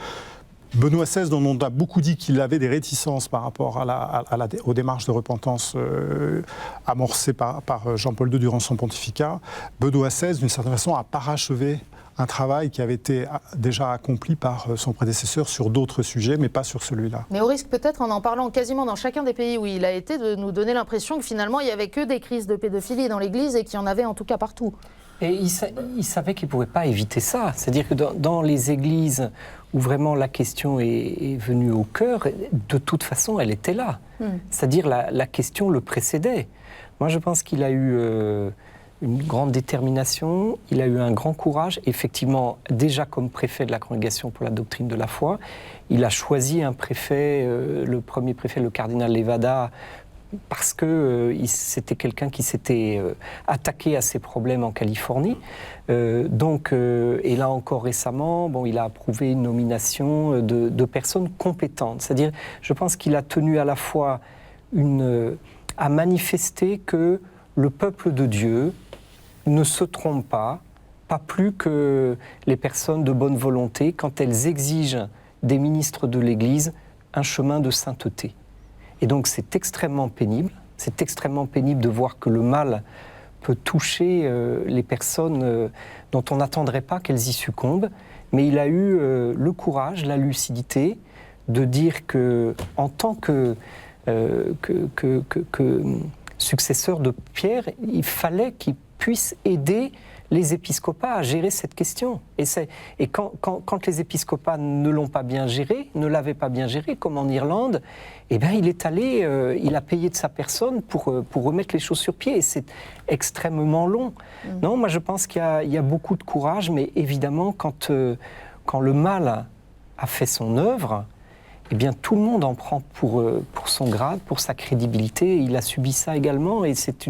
[SPEAKER 7] Benoît XVI, dont on a beaucoup dit qu'il avait des réticences par rapport aux démarches de repentance amorcées par Jean-Paul II durant son pontificat, Benoît XVI, d'une certaine façon, a parachevé un travail qui avait été déjà accompli par son prédécesseur sur d'autres sujets, mais pas sur celui-là.
[SPEAKER 1] Mais au risque peut-être, en parlant quasiment dans chacun des pays où il a été, de nous donner l'impression que finalement, il n'y avait que des crises de pédophilie dans l'Église et qu'il y en avait en tout cas partout.
[SPEAKER 3] Et il savait qu'il ne pouvait pas éviter ça. C'est-à-dire que dans les églises où vraiment la question est venue au cœur, de toute façon, elle était là. C'est-à-dire la question le précédait. Moi, je pense qu'il a eu une grande détermination, il a eu un grand courage. Effectivement, déjà comme préfet de la Congrégation pour la doctrine de la foi, il a choisi un préfet, le premier préfet, le cardinal Levada, parce que c'était quelqu'un qui s'était attaqué à ces problèmes en Californie. Et là encore récemment, il a approuvé une nomination de personnes compétentes. C'est-à-dire, je pense qu'il a tenu à la fois à manifester que le peuple de Dieu ne se trompe pas plus que les personnes de bonne volonté quand elles exigent des ministres de l'Église un chemin de sainteté. Et donc c'est extrêmement pénible de voir que le mal peut toucher les personnes dont on n'attendrait pas qu'elles y succombent, mais il a eu le courage, la lucidité de dire que, en tant que successeur de Pierre, il fallait qu'il puisse aider les épiscopats à gérer cette question. Et quand les épiscopats ne l'ont pas bien géré, ne l'avaient pas bien géré, comme en Irlande, eh bien, il est allé, il a payé de sa personne pour remettre les choses sur pied. Et c'est extrêmement long. Non, moi, je pense qu'il y a beaucoup de courage, mais évidemment, quand le mal a fait son œuvre, eh bien, tout le monde en prend pour son grade, pour sa crédibilité. Il a subi ça également, et c'est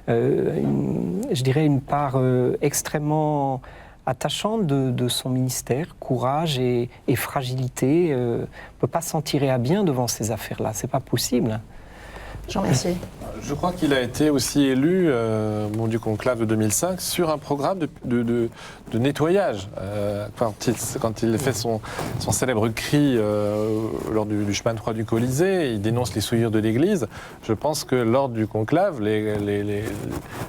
[SPEAKER 3] je dirais, une part extrêmement attachante de son ministère, courage et fragilité. On ne peut pas s'en tirer à bien devant ces affaires-là, c'est pas possible.
[SPEAKER 1] Jean Mercier.
[SPEAKER 8] Je crois qu'il a été aussi élu du conclave de 2005 sur un programme de nettoyage. Quand il fait son célèbre cri lors du chemin de croix du Colisée, il dénonce les souillures de l'Église. Je pense que lors du conclave,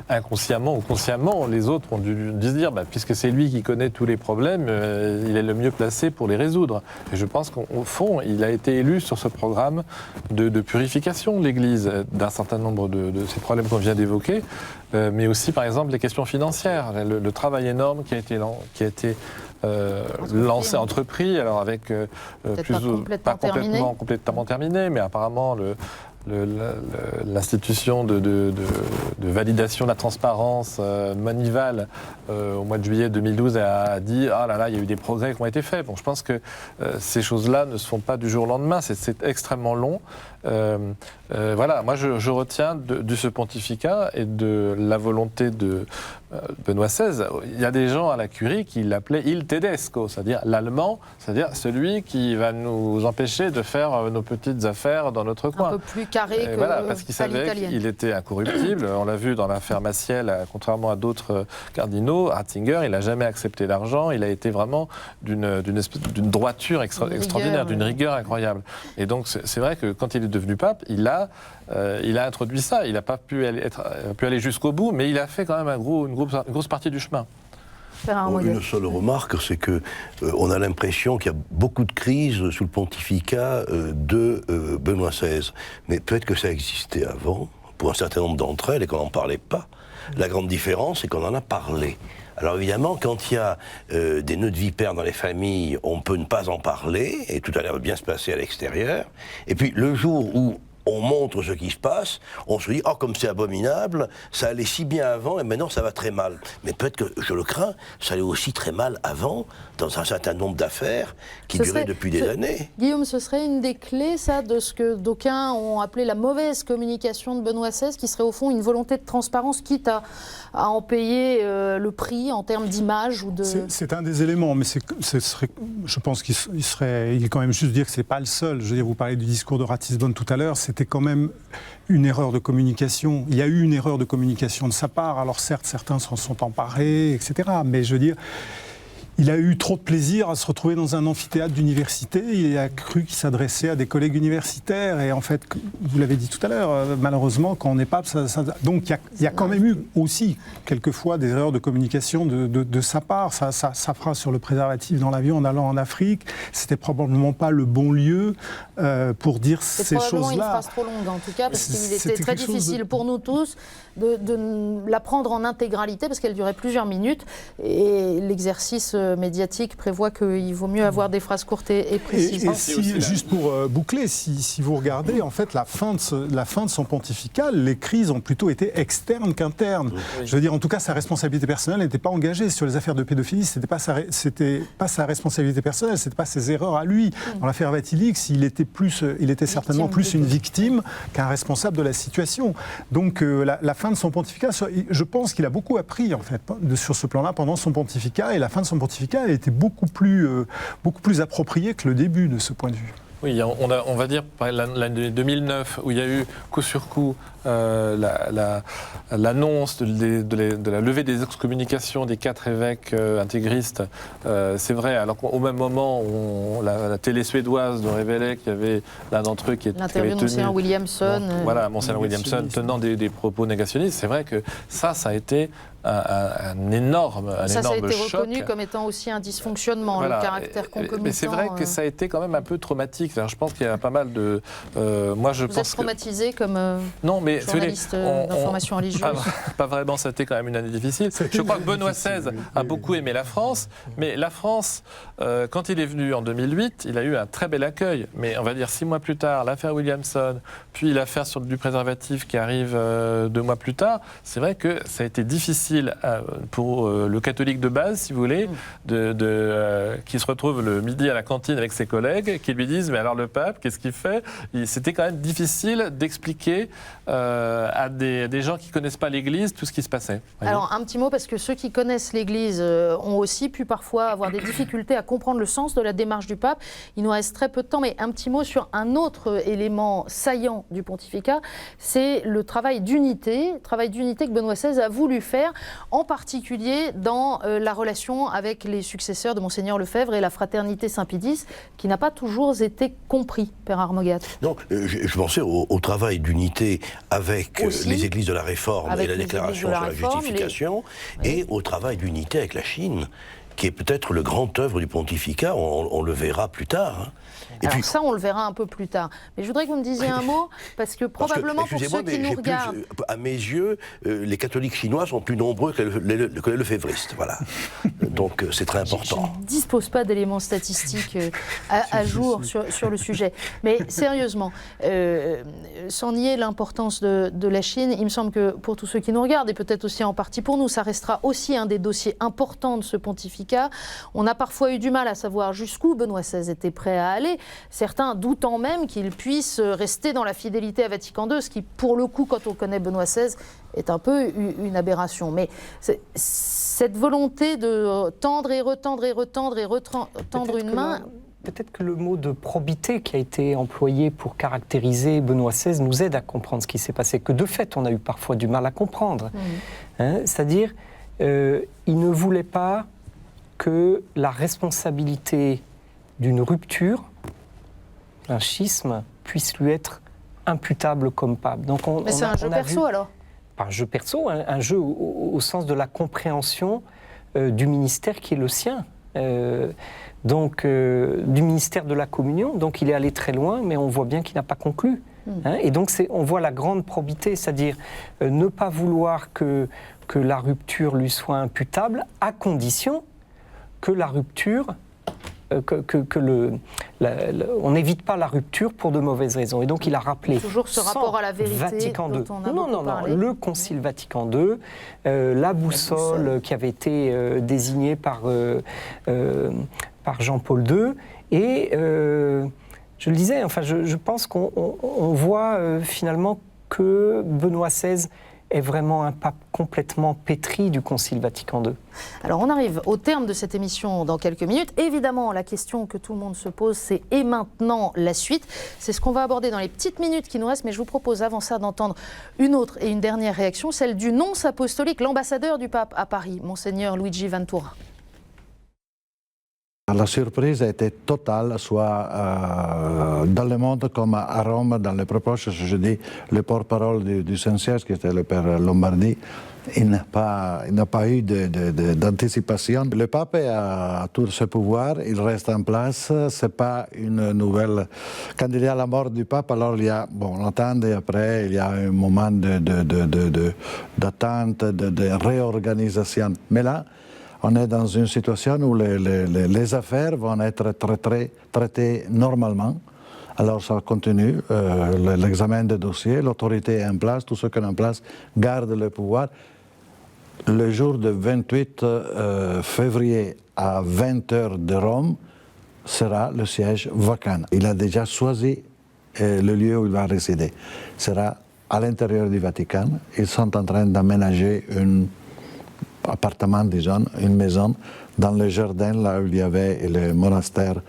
[SPEAKER 8] inconsciemment ou consciemment, les autres ont dû se dire, puisque c'est lui qui connaît tous les problèmes, il est le mieux placé pour les résoudre. Et je pense qu'au fond, il a été élu sur ce programme de purification de l'Église, d'un certain nombre de ces problèmes qu'on vient d'évoquer, mais aussi par exemple les questions financières, le travail énorme qui a été lancé, entrepris, alors avec pas complètement terminé, mais apparemment l'institution de validation de la transparence, Manival, au mois de juillet 2012, a dit « Ah là là, il y a eu des progrès qui ont été faits ». Bon, je pense que ces choses-là ne se font pas du jour au lendemain, c'est extrêmement long. voilà, moi je retiens de ce pontificat et de la volonté de Benoît XVI. Il y a des gens à la Curie qui l'appelaient il tedesco, c'est-à-dire l'allemand, c'est-à-dire celui qui va nous empêcher de faire nos petites affaires dans notre coin.
[SPEAKER 1] Un peu plus carré que
[SPEAKER 8] voilà, parce qu'il savait qu'il était incorruptible. On l'a vu dans l'affaire Massiel, contrairement à d'autres cardinaux, Ratzinger, il n'a jamais accepté l'argent. Il a été vraiment d'une droiture extraordinaire, d'une rigueur incroyable. Et donc c'est vrai que quand il est devenu pape, il a introduit ça. Il n'a pas pu aller jusqu'au bout, mais il a fait quand même une grosse partie du chemin.
[SPEAKER 6] Une seule remarque, c'est que on a l'impression qu'il y a beaucoup de crises sous le pontificat de Benoît XVI. Mais peut-être que ça existait avant, pour un certain nombre d'entre elles, et qu'on n'en parlait pas. La grande différence, c'est qu'on en a parlé. Alors évidemment, quand il y a des nœuds de vipères dans les familles, on peut ne pas en parler, et tout a l'air de bien se passer à l'extérieur. Et puis le jour où on montre ce qui se passe, on se dit « Oh, comme c'est abominable, ça allait si bien avant et maintenant ça va très mal. » Mais peut-être que, je le crains, ça allait aussi très mal avant, dans un certain nombre d'affaires qui duraient depuis des années.
[SPEAKER 1] Guillaume, ce serait une des clés, ça, de ce que d'aucuns ont appelé la mauvaise communication de Benoît XVI, qui serait au fond une volonté de transparence, quitte à en payer le prix en termes d'image ou de...
[SPEAKER 7] C'est un des éléments, mais je pense qu'il est quand même juste de dire que ce n'est pas le seul. Je veux dire, vous parlez du discours de Ratisbonne tout à l'heure, c'était quand même une erreur de communication. Il y a eu une erreur de communication de sa part. Alors certes, certains s'en sont emparés, etc. Mais je veux dire, il a eu trop de plaisir à se retrouver dans un amphithéâtre d'université. Il a cru qu'il s'adressait à des collègues universitaires. Et en fait, vous l'avez dit tout à l'heure, malheureusement, quand on n'est pas... Donc il y a quand même eu aussi, quelquefois, des erreurs de communication de sa part. Sa phrase sur le préservatif dans l'avion en allant en Afrique, c'était probablement pas le bon lieu pour dire ces choses-là. C'est
[SPEAKER 1] probablement une phrase trop longue, en tout cas, parce qu'il était très difficile pour nous tous de la prendre en intégralité, parce qu'elle durait plusieurs minutes. Et l'exercice médiatique prévoit qu'il vaut mieux avoir des phrases courtes et précises.
[SPEAKER 7] Et juste pour boucler, si vous regardez, en fait, la fin de son pontificat, les crises ont plutôt été externes qu'internes. Oui. Je veux dire, en tout cas, sa responsabilité personnelle n'était pas engagée sur les affaires de pédophilie. C'était pas sa responsabilité personnelle, c'était pas ses erreurs à lui. Dans l'affaire Vatilix, il était certainement plus une victime qu'un responsable de la situation. Donc, la fin de son pontificat, je pense qu'il a beaucoup appris, en fait, sur ce plan-là pendant son pontificat, et la fin de son pontificat a été beaucoup plus appropriée que le début de ce point de vue.
[SPEAKER 8] Oui, on va dire l'année 2009 où il y a eu coup sur coup l'annonce de la levée des excommunications des 4 évêques intégristes. C'est vrai, alors qu'au même moment, la télé suédoise nous révélait qu'il y avait l'un d'entre eux qui avait tenu...
[SPEAKER 1] L'interview de Monseigneur Williamson.
[SPEAKER 8] Voilà, Monseigneur Williamson tenant des propos négationnistes. C'est vrai que ça a été un énorme choc.
[SPEAKER 1] Ça a été reconnu comme étant aussi un dysfonctionnement, voilà. Le caractère concomitant.
[SPEAKER 8] Mais c'est vrai que ça a été quand même un peu traumatique. Je pense qu'il y a pas mal de...
[SPEAKER 1] Vous êtes traumatisé comme journaliste d'information religieuse?
[SPEAKER 8] Pas vraiment, ça a été quand même une année difficile. Je crois que Benoît XVI a beaucoup aimé la France, mais la France, quand il est venu en 2008, il a eu un très bel accueil. Mais on va dire 6 mois plus tard, l'affaire Williamson, puis l'affaire du préservatif qui arrive 2 mois plus tard, c'est vrai que ça a été difficile pour le catholique de base, si vous voulez, qui se retrouve le midi à la cantine avec ses collègues, qui lui disent « Mais alors le pape, qu'est-ce qu'il fait ?» C'était quand même difficile d'expliquer à des gens qui ne connaissent pas l'Église tout ce qui se passait.
[SPEAKER 1] Alors un petit mot, parce que ceux qui connaissent l'Église ont aussi pu parfois avoir des difficultés à comprendre le sens de la démarche du pape. Il nous reste très peu de temps, mais un petit mot sur un autre élément saillant du pontificat, c'est le travail d'unité que Benoît XVI a voulu faire, en particulier dans la relation avec les successeurs de Monseigneur Lefebvre et la fraternité Saint-Pédis, qui n'a pas toujours été compris, Père Armogat.
[SPEAKER 6] Non, je pensais au travail d'unité avec les églises de la Réforme et la déclaration sur la justification, et au travail d'unité avec la Chine, qui est peut-être le grand œuvre du pontificat, on le verra plus tard. Hein.
[SPEAKER 1] Alors ça, on le verra un peu plus tard. Mais je voudrais que vous me disiez un mot, parce que probablement pour ceux qui nous regardent...
[SPEAKER 6] à mes yeux, les catholiques chinois sont plus nombreux que les lefévristes, voilà. Donc c'est très important.
[SPEAKER 1] Je ne dispose pas d'éléments statistiques à jour sur le sujet. Mais sérieusement, sans nier l'importance de la Chine, il me semble que pour tous ceux qui nous regardent, et peut-être aussi en partie pour nous, ça restera aussi un des dossiers importants de ce pontificat, cas. On a parfois eu du mal à savoir jusqu'où Benoît XVI était prêt à aller, certains doutant même qu'il puisse rester dans la fidélité à Vatican II, ce qui, pour le coup, quand on connaît Benoît XVI, est un peu une aberration. Mais cette volonté de tendre et retendre et retendre et retendre une main...
[SPEAKER 3] Peut-être que le mot de probité qui a été employé pour caractériser Benoît XVI nous aide à comprendre ce qui s'est passé, que de fait on a eu parfois du mal à comprendre. C'est-à-dire, il ne voulait pas que la responsabilité d'une rupture, d'un schisme, puisse lui être imputable comme pape. Donc
[SPEAKER 1] mais c'est un jeu perso alors ?
[SPEAKER 3] Pas un jeu perso, un jeu au sens de la compréhension du ministère qui est le sien. Du ministère de la communion, donc il est allé très loin, mais on voit bien qu'il n'a pas conclu. Et donc on voit la grande probité, c'est-à-dire ne pas vouloir que la rupture lui soit imputable, à condition que la rupture, on n'évite pas la rupture pour de mauvaises raisons. Et donc il a rappelé
[SPEAKER 1] toujours ce rapport à la vérité
[SPEAKER 3] Vatican II.
[SPEAKER 1] Non,
[SPEAKER 3] le Concile Vatican II, la boussole qui avait été désignée par Jean-Paul II, et je le disais, enfin, je pense qu'on voit finalement que Benoît XVI est vraiment un pape complètement pétri du Concile Vatican II.
[SPEAKER 1] Alors on arrive au terme de cette émission dans quelques minutes. Évidemment, la question que tout le monde se pose, c'est « et maintenant la suite ?» C'est ce qu'on va aborder dans les petites minutes qui nous restent, mais je vous propose avant ça d'entendre une autre et une dernière réaction, celle du nonce apostolique, l'ambassadeur du pape à Paris, Monseigneur Luigi Ventura.
[SPEAKER 4] La surprise a été totale, soit dans le monde comme à Rome, dans les proches. Je dis le porte-parole du Saint-Siège, qui était le père Lombardi, il n'a pas eu d'anticipation. Le pape a tous ses pouvoirs, il reste en place. Ce n'est pas une nouvelle. Quand il y a la mort du pape, alors il y a, on attend, et après il y a un moment d'attente, de réorganisation. Mais là, on est dans une situation où les affaires vont être traitées normalement. Alors ça continue, l'examen des dossiers, l'autorité est en place, tous ceux qui sont en place gardent le pouvoir. Le jour du 28 février à 20h de Rome sera le siège vacant. Il a déjà choisi le lieu où il va résider. Ce sera à l'intérieur du Vatican. Ils sont en train d'aménager un appartement, disons, une maison dans le jardin, là où il y avait le monastère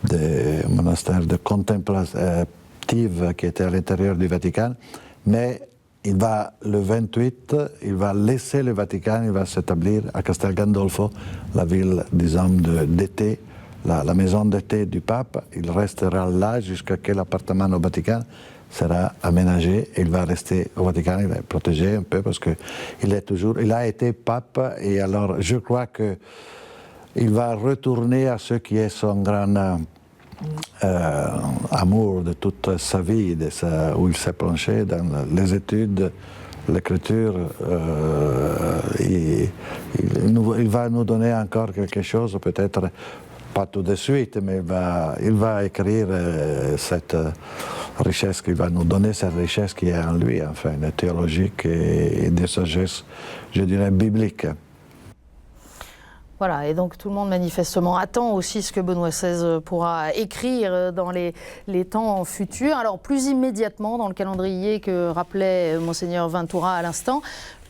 [SPEAKER 4] de contemplative qui était à l'intérieur du Vatican. Mais il va, le 28, il va laisser le Vatican, il va s'établir à Castel Gandolfo, la ville, disons, d'été, la maison d'été du pape. Il restera là jusqu'à ce que l'appartement au Vatican sera aménagé. Il va rester au Vatican, il est protégé un peu parce qu'il a été pape, et alors je crois qu'il va retourner à ce qui est son grand amour de toute sa vie, où il s'est plongé dans les études, l'écriture. Il va nous donner encore quelque chose, peut-être pas tout de suite, mais il va écrire cette richesse qu'il va nous donner, cette richesse qui est en lui, enfin, théologique et de sagesse, je dirais, biblique.
[SPEAKER 1] Voilà, et donc tout le monde manifestement attend aussi ce que Benoît XVI pourra écrire dans les temps futurs. Alors plus immédiatement, dans le calendrier que rappelait Monseigneur Ventura à l'instant,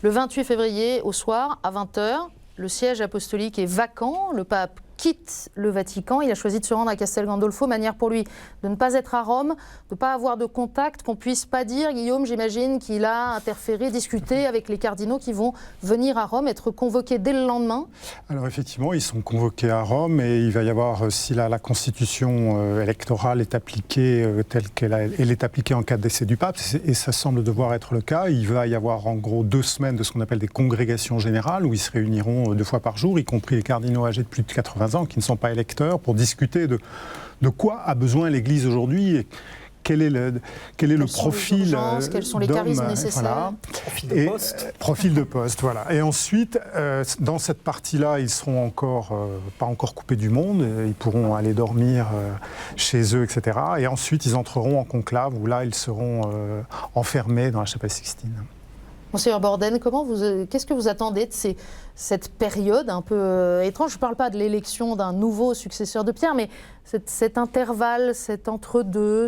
[SPEAKER 1] le 28 février au soir, à 20h, le siège apostolique est vacant, le pape quitte le Vatican, il a choisi de se rendre à Castel Gandolfo, manière pour lui de ne pas être à Rome, de ne pas avoir de contact, qu'on ne puisse pas dire, Guillaume, j'imagine qu'il a interféré, discuté avec les cardinaux qui vont venir à Rome, être convoqués dès le lendemain. Alors effectivement, ils sont convoqués à Rome, et il va y avoir, si la constitution électorale est appliquée telle qu'elle est appliquée en cas de décès du pape, et ça semble devoir être le cas, il va y avoir en gros 2 semaines de ce qu'on appelle des congrégations générales, où ils se réuniront 2 fois par jour, y compris les cardinaux âgés de plus de 80 ans, qui ne sont pas électeurs, pour discuter de quoi a besoin l'Église aujourd'hui, et quel est le profil quels sont les charismes nécessaires, profil de poste, voilà. Et ensuite, dans cette partie-là, ils seront pas encore coupés du monde, ils pourront aller dormir chez eux, etc. Et ensuite, ils entreront en conclave, où là, ils seront enfermés dans la chapelle Sixtine. Monseigneur Borden, qu'est-ce que vous attendez de cette période un peu étrange? Je ne parle pas de l'élection d'un nouveau successeur de Pierre, mais cet intervalle, cet entre-deux,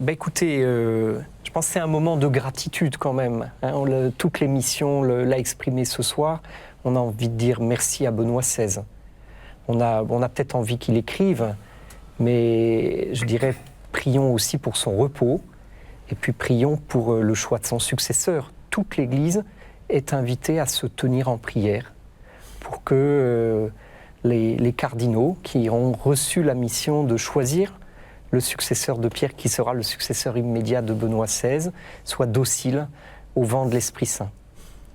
[SPEAKER 3] Écoutez, je pense que c'est un moment de gratitude quand même. Toute l'émission l'a exprimé ce soir. On a envie de dire merci à Benoît XVI. On a peut-être envie qu'il écrive, mais je dirais prions aussi pour son repos et puis prions pour le choix de son successeur. Toute l'Église est invitée à se tenir en prière pour que les cardinaux qui ont reçu la mission de choisir le successeur de Pierre, qui sera le successeur immédiat de Benoît XVI, soient dociles au vent de l'Esprit Saint.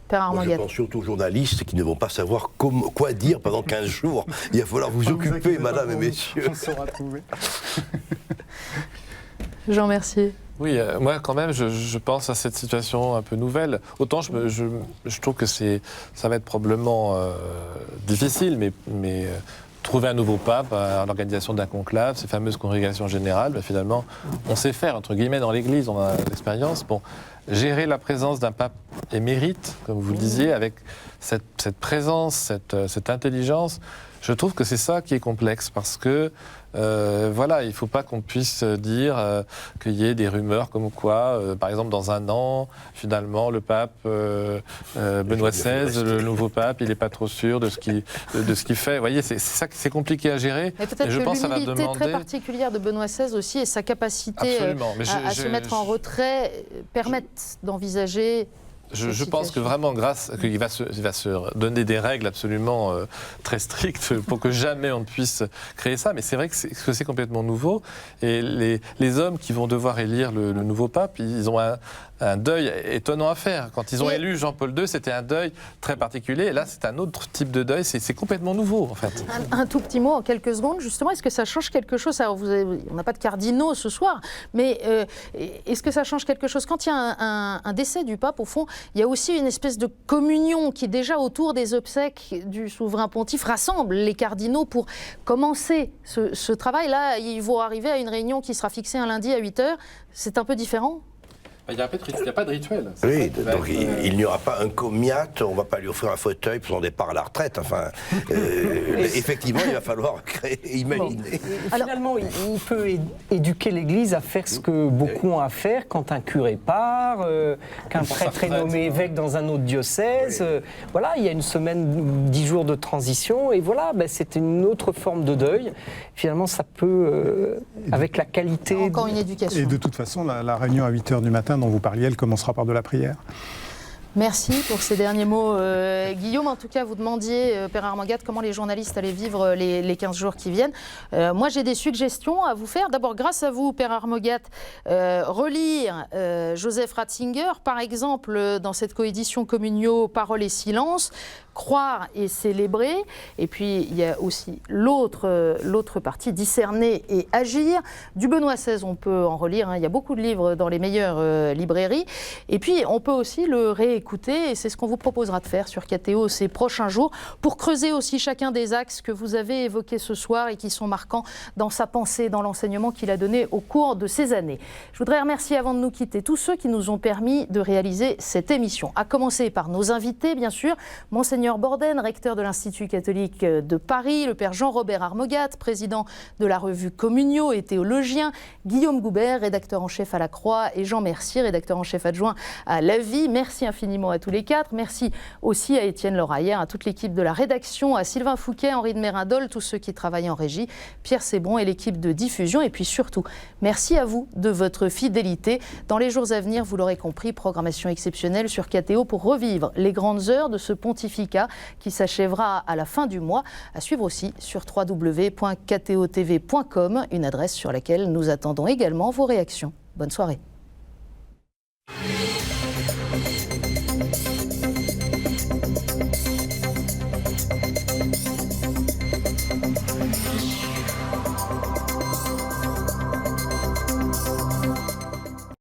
[SPEAKER 6] Moi, je pense surtout aux journalistes qui ne vont pas savoir quoi dire pendant 15 jours. Il va falloir vous occuper, mesdames et messieurs.
[SPEAKER 7] On saura trouver.
[SPEAKER 1] Jean Mercier.
[SPEAKER 8] Oui, moi quand même, je pense à cette situation un peu nouvelle. Autant je trouve que ça va être probablement difficile, mais trouver un nouveau pape à l'organisation d'un conclave, ces fameuses congrégations générales, finalement, on sait faire, entre guillemets, dans l'Église, on a l'expérience. Bon, gérer la présence d'un pape émérite, comme vous le disiez, avec cette présence, cette intelligence, je trouve que c'est ça qui est complexe, parce que voilà, il ne faut pas qu'on puisse dire qu'il y ait des rumeurs comme quoi, par exemple, dans un an, finalement, le pape Benoît XVI, le nouveau pape, il n'est pas trop sûr de ce qu'il fait. Vous voyez, c'est ça qui c'est compliqué à gérer.
[SPEAKER 1] Mais peut-être que l'humilité très particulière de Benoît XVI aussi et sa capacité à se mettre en retrait permettent d'envisager...
[SPEAKER 8] Je pense que vraiment, qu'il va se donner des règles absolument très strictes pour que jamais on ne puisse créer ça. Mais c'est vrai que c'est complètement nouveau. Et les hommes qui vont devoir élire le nouveau pape, ils ont un deuil étonnant à faire. Quand ils ont élu Jean-Paul II, c'était un deuil très particulier. Et là, c'est un autre type de deuil. C'est complètement nouveau, en fait.
[SPEAKER 1] Un tout petit mot, en quelques secondes, justement. Est-ce que ça change quelque chose? Alors, on n'a pas de cardinaux ce soir, mais est-ce que ça change quelque chose? Quand il y a un décès du pape, au fond, il y a aussi une espèce de communion qui, déjà autour des obsèques du souverain pontife, rassemble les cardinaux pour commencer ce travail. Là, ils vont arriver à une réunion qui sera fixée un lundi à 8h. C'est un peu différent?
[SPEAKER 8] Il n'y a pas de rituel.
[SPEAKER 6] Oui, donc il n'y aura pas un comiat, on ne va pas lui offrir un fauteuil pour son départ à la retraite. Enfin, effectivement, il va falloir imaginer.
[SPEAKER 3] Alors, finalement, il peut éduquer l'Église à faire ce que beaucoup ont à faire quand un curé part, qu'un prêtre est nommé évêque dans un autre diocèse. Voilà, il y a une semaine, 10 jours de transition, et voilà, c'est une autre forme de deuil. Finalement, ça peut, avec la qualité...
[SPEAKER 1] Encore une éducation.
[SPEAKER 7] Et de toute façon, la réunion à 8h du matin dont vous parliez, elle commencera par de la prière.
[SPEAKER 1] Merci pour ces derniers mots. Guillaume, en tout cas, vous demandiez, Père Armagad, comment les journalistes allaient vivre les 15 jours qui viennent. Moi, j'ai des suggestions à vous faire. D'abord, grâce à vous, Père Armagad, relire Joseph Ratzinger, par exemple, dans cette coédition Communio, Parole et Silence, croire et célébrer. Et puis, il y a aussi l'autre partie, discerner et agir. Du Benoît XVI, on peut en relire. Il y a beaucoup de livres dans les meilleures librairies. Et puis, on peut aussi le réécouter. Et c'est ce qu'on vous proposera de faire sur KTO ces prochains jours pour creuser aussi chacun des axes que vous avez évoqués ce soir et qui sont marquants dans sa pensée, dans l'enseignement qu'il a donné au cours de ces années. Je voudrais remercier, avant de nous quitter, tous ceux qui nous ont permis de réaliser cette émission. À commencer par nos invités, bien sûr, Monseigneur Borden, recteur de l'Institut catholique de Paris, le Père Jean-Robert Armagad, président de la revue Communio et théologien, Guillaume Goubert, rédacteur en chef à La Croix, et Jean Mercier, rédacteur en chef adjoint à La Vie. Merci infiniment à tous les quatre. Merci aussi à Étienne Loraillère, à toute l'équipe de la rédaction, à Sylvain Fouquet, Henri de Mérindol, tous ceux qui travaillent en régie, Pierre Sébron et l'équipe de diffusion. Et puis surtout, merci à vous de votre fidélité. Dans les jours à venir, vous l'aurez compris, programmation exceptionnelle sur KTO pour revivre les grandes heures de ce pontificat qui s'achèvera à la fin du mois. À suivre aussi sur www.ktotv.com, une adresse sur laquelle nous attendons également vos réactions. Bonne soirée.